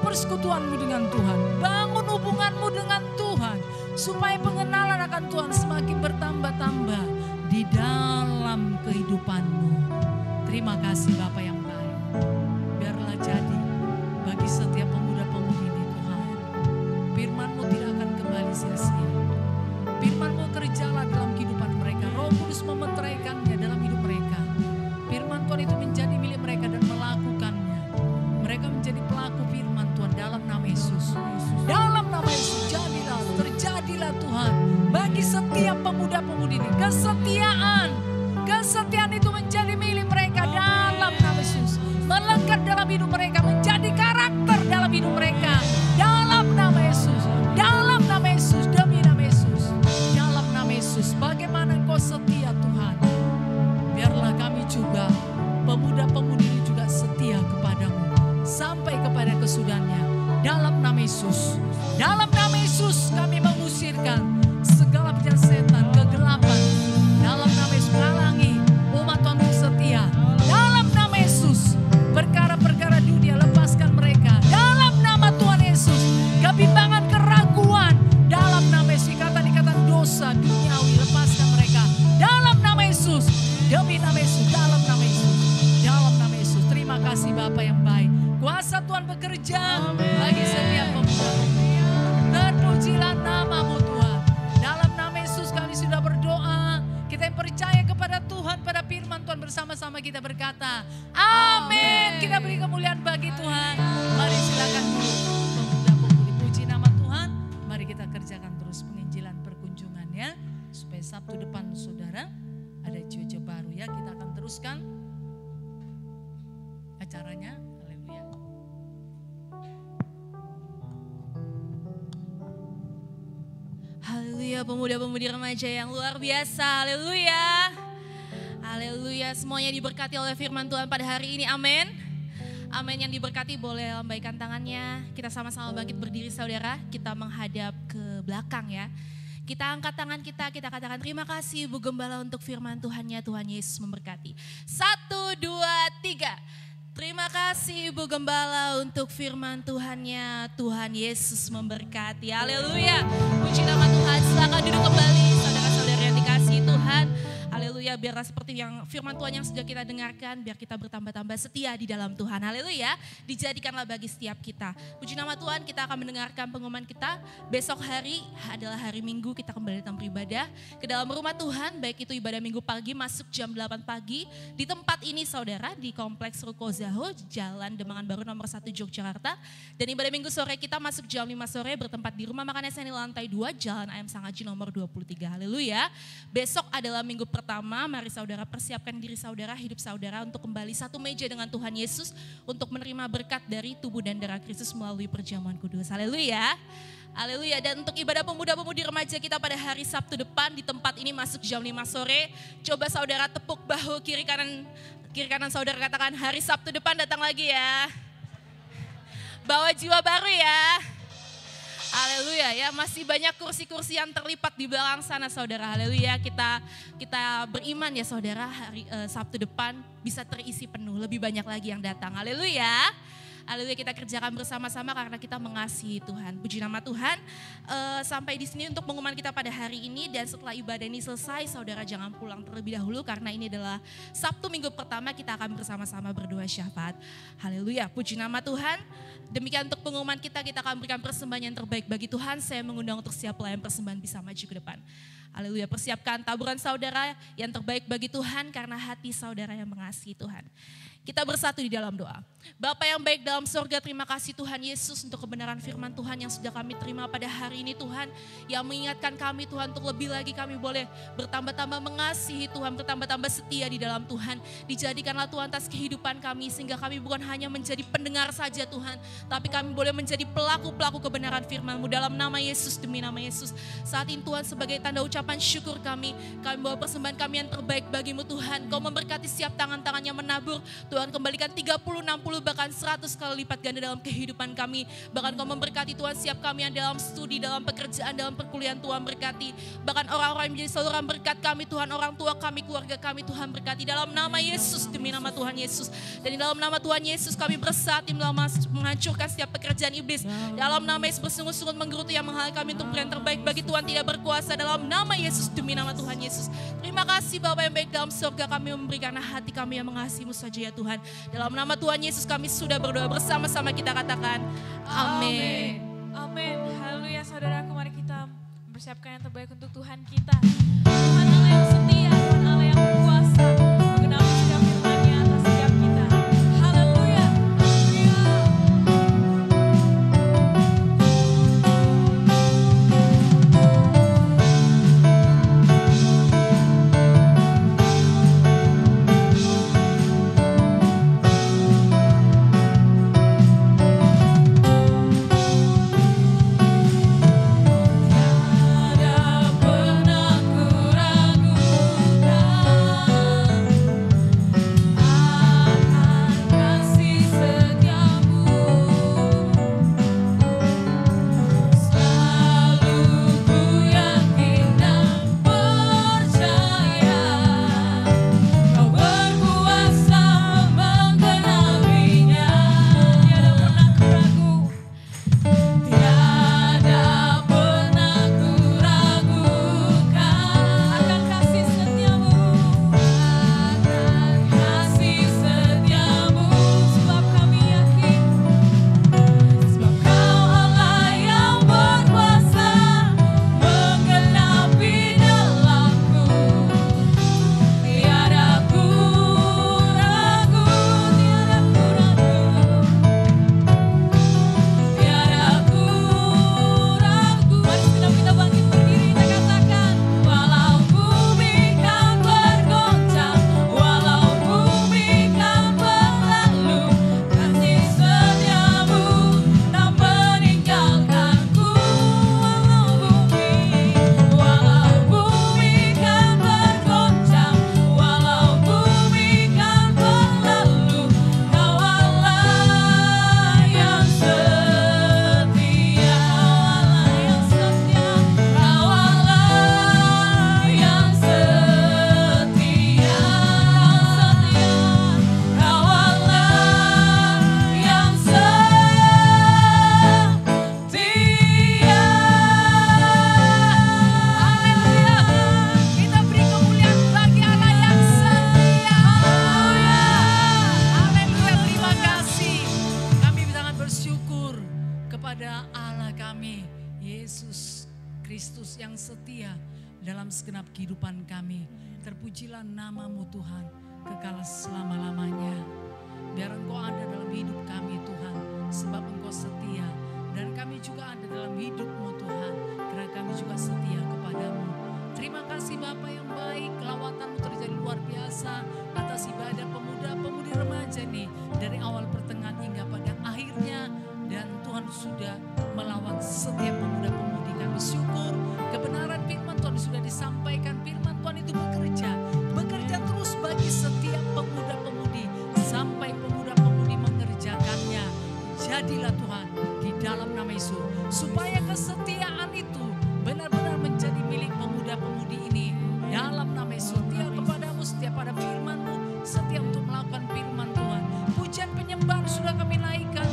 persekutuanmu dengan Tuhan. Bangun hubunganmu dengan Tuhan. Supaya pengenalan akan Tuhan semakin bertambah-tambah di dalam kehidupanmu. Terima kasih Bapa yang baik. Biarlah jadi bagi setiap pemuda-pemudi ini Tuhan. Firman-Mu tidak akan kembali sia-sia. Firman-Mu kerjalah dalam kehidupan mereka. Roh Kudus memeteraikannya dalam hidup mereka. Firman Tuhan itu menjadi milik mereka dan melakukannya. Mereka menjadi pelaku firman Tuhan dalam nama Yesus. Dalam nama Yesus terjadilah Tuhan bagi setiap pemuda-pemudi ini. Kesetiaan itu menjadi milik mereka dalam nama Yesus. Melekat dalam hidup mereka, menjadi karakter dalam hidup mereka. Dalam nama Yesus, dalam nama Yesus, demi nama Yesus. Dalam nama Yesus, bagaimana Engkau setia Tuhan. Biarlah kami juga, pemuda-pemudi ini juga setia kepadamu. Sampai kepada kesudahannya. Dalam nama Yesus. Dalam nama Yesus kami mengusirkan segala penjahat setan, kegelapan. Dalam nama Yesus halangi umat Tuhan untuk setia. Dalam nama Yesus perkara-perkara dunia lepaskan mereka. Dalam nama Tuhan Yesus kebimbangan, keraguan. Dalam nama Yesus ikatan-ikatan dosa duniawi lepaskan mereka. Dalam nama Yesus, demi nama Yesus, dalam nama Yesus. Dalam nama Yesus. Terima kasih Bapa yang baik. Kuasa Tuhan bekerja bagi setiap pemuda. Terpujilah nama-Mu Tuhan. Dalam nama Yesus kami sudah berdoa. Kita yang percaya kepada Tuhan, pada firman Tuhan bersama-sama kita berkata, amin. Kita beri kemuliaan bagi Tuhan. Mari silakan dulu pemuda-pemudi puji nama Tuhan. Mari kita kerjakan terus penginjilan perkunjungannya. Supaya Sabtu depan saudara ada jiwa baru ya. Kita akan teruskan acaranya. Haleluya, pemuda-pemudi remaja yang luar biasa. Haleluya. Haleluya, semuanya diberkati oleh firman Tuhan pada hari ini. Amin. Amin, yang diberkati boleh lambaikan tangannya. Kita sama-sama bangkit berdiri saudara. Kita menghadap ke belakang ya. Kita angkat tangan kita katakan terima kasih Bu Gembala untuk firman Tuhannya. Tuhan Yesus memberkati. 1, 2, 3. Terima kasih Ibu Gembala untuk firman Tuhannya. Tuhan Yesus memberkati. Haleluya. Puji nama Tuhan. Silakan duduk kembali saudara-saudara yang dikasihi Tuhan. Haleluya, biarlah seperti yang firman Tuhan yang sudah kita dengarkan, biar kita bertambah-tambah setia di dalam Tuhan. Haleluya, dijadikanlah bagi setiap kita. Puji nama Tuhan, kita akan mendengarkan pengumuman kita. Besok hari adalah hari Minggu, kita kembali datang beribadah ke dalam rumah Tuhan, baik itu ibadah Minggu pagi masuk jam 8 pagi. Di tempat ini saudara, di Kompleks Ruko Zaho, Jalan Demangan Baru nomor 1 Yogyakarta. Dan ibadah Minggu sore kita masuk jam 5 sore bertempat di Rumah Makan SNI lantai 2, Jalan Ayam Sangaji nomor 23. Haleluya. Besok adalah minggu pertama, mari saudara persiapkan diri saudara, hidup saudara untuk kembali satu meja dengan Tuhan Yesus untuk menerima berkat dari tubuh dan darah Kristus melalui perjamuan kudus. Haleluya. Haleluya. Dan untuk ibadah pemuda-pemudi remaja kita pada hari Sabtu depan di tempat ini masuk jam 5 sore. Coba saudara tepuk bahu kiri kanan saudara, katakan hari Sabtu depan datang lagi ya. Bawa jiwa baru ya. Haleluya ya, masih banyak kursi-kursi yang terlipat di belakang sana saudara. Haleluya, kita beriman ya saudara, hari Sabtu depan bisa terisi penuh, lebih banyak lagi yang datang. Haleluya. Haleluya, kita kerjakan bersama-sama karena kita mengasihi Tuhan. Puji nama Tuhan. Sampai di sini untuk pengumuman kita pada hari ini, dan setelah ibadah ini selesai, saudara jangan pulang terlebih dahulu karena ini adalah Sabtu minggu pertama kita akan bersama-sama berdoa syafaat. Haleluya, puji nama Tuhan. Demikian untuk pengumuman kita akan berikan persembahan yang terbaik bagi Tuhan. Saya mengundang untuk siap pelayan persembahan bisa maju ke depan. Haleluya, persiapkan taburan saudara yang terbaik bagi Tuhan karena hati saudara yang mengasihi Tuhan. Kita bersatu di dalam doa. Bapa yang baik dalam sorga, terima kasih Tuhan Yesus untuk kebenaran firman Tuhan yang sudah kami terima pada hari ini Tuhan. Yang mengingatkan kami Tuhan untuk lebih lagi kami boleh bertambah-tambah mengasihi Tuhan, bertambah-tambah setia di dalam Tuhan. Dijadikanlah Tuhan atas kehidupan kami sehingga kami bukan hanya menjadi pendengar saja Tuhan, tapi kami boleh menjadi pelaku-pelaku kebenaran firman-Mu dalam nama Yesus, demi nama Yesus. Saat ini Tuhan sebagai tanda ucapan syukur kami bawa persembahan kami yang terbaik bagi-Mu Tuhan. Kau memberkati setiap tangan-tangan yang menabur. Tuhan kembalikan 30, 60 bahkan 100 kali lipat ganda dalam kehidupan kami. Bahkan Kau memberkati Tuhan siap kami yang dalam studi, dalam pekerjaan, dalam perkuliahan Tuhan berkati. Bahkan orang-orang yang menjadi saluran berkat kami Tuhan, orang tua kami, keluarga kami Tuhan berkati. Dalam nama Yesus, demi nama Tuhan Yesus. Dan di dalam nama Tuhan Yesus kami bersatu menghancurkan setiap pekerjaan iblis. Dalam nama Yesus bersungut-sungut menggerutu yang menghalangi kami untuk yang terbaik bagi Tuhan tidak berkuasa. Dalam nama Yesus, demi nama Tuhan Yesus. Terima kasih Bapa yang baik dalam surga, kami memberikan hati kami yang mengasihi-Mu saja ya Tuhan. Dalam nama Tuhan Yesus kami sudah berdoa bersama-sama, kita katakan amin. Amin. Haleluya saudaraku, mari kita mempersiapkan yang terbaik untuk Tuhan kita. Tuhan Allah yang setia, Tuhan Allah yang berkuasa, menggenapi setiap firman-Nya atas setiap kita. Haleluya. dalam segenap kehidupan kami. Terpujilah nama-Mu Tuhan, kekal selama-lamanya. Biar Engkau ada dalam hidup kami Tuhan, sebab Engkau setia. Dan kami juga ada dalam hidup-Mu Tuhan, karena kami juga setia kepada-Mu. Terima kasih Bapa yang baik, kelawatan-Mu terjadi luar biasa atas ibadah pemuda-pemudi remaja nih. Dari awal pertengahan hingga pada akhirnya. Dan Tuhan sudah melawat setiap pemuda-pemudi. Kami syukur kebenaran firman Tuhan sudah disampaikan. Firman Tuhan itu bekerja terus bagi setiap pemuda-pemudi. Sampai pemuda-pemudi mengerjakannya. Jadilah Tuhan di dalam nama Yesus. Supaya kesetiaan itu benar-benar menjadi milik pemuda-pemudi ini. Dalam nama Yesus, setia kepada-Mu, setia pada firman-Mu, setia untuk melakukan firman Tuhan. Pujian penyembahan sudah kami naikkan.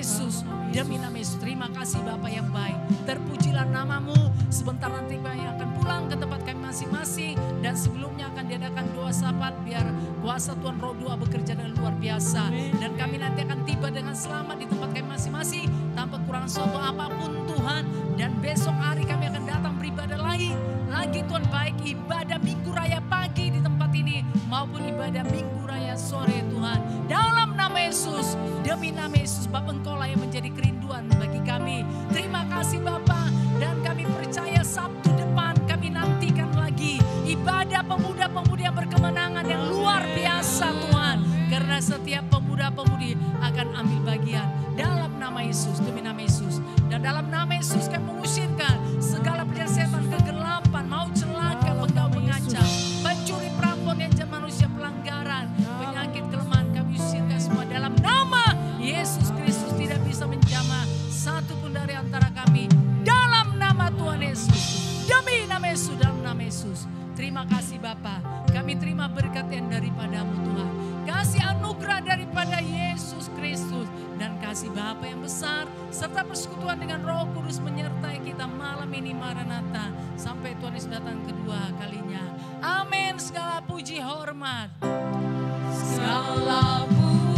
Yesus, demi nama Yesus. Terima kasih Bapa yang baik. Terpujilah namamu. Sebentar nanti kami akan pulang ke tempat kami masing-masing. Dan sebelumnya akan diadakan doa syafaat biar kuasa Tuhan Roh 2 bekerja dengan luar biasa. Dan kami nanti akan tiba dengan selamat di tempat kami masing-masing tanpa kurang suatu apapun Tuhan. Dan besok hari kami akan datang beribadah lagi Tuhan, baik ibadah Minggu Raya pagi di tempat ini maupun ibadah Minggu Raya sore Tuhan. Dalam nama Yesus, demi nama Yesus, Bapa Engkau lah yang menjadi kerinduan bagi kami. Terima kasih Bapa, dan kami percaya Sabtu depan kami nantikan lagi ibadah pemuda-pemudi yang berkemenangan yang luar biasa Tuhan. Karena setiap pemuda-pemudi akan ambil bagian dalam nama Yesus, demi nama Yesus. Dan dalam nama Yesus kami mengusirkan segala perjalanan setan kegelapan, mau celaka, penggal pengacau, pencuri, perampok, yang jahat manusia, pelanggaran, penyakit, kelemahan, kami usirkan semua dalam nama Yesus Kristus. Tidak bisa menjamah satu pun dari antara kami dalam nama Tuhan Yesus, demi nama Yesus, dalam nama Yesus. Terima kasih Bapa, kami terima berkat yang daripadamu Tuhan, kasih anugerah daripada Yesus Kristus, dan kasih Bapa yang besar serta persekutuan dengan Roh Kudus menyertai kita malam ini. Maranatha, sampai Tuhan Yesus datang kedua kalinya. Amin. Segala puji hormat, segala puji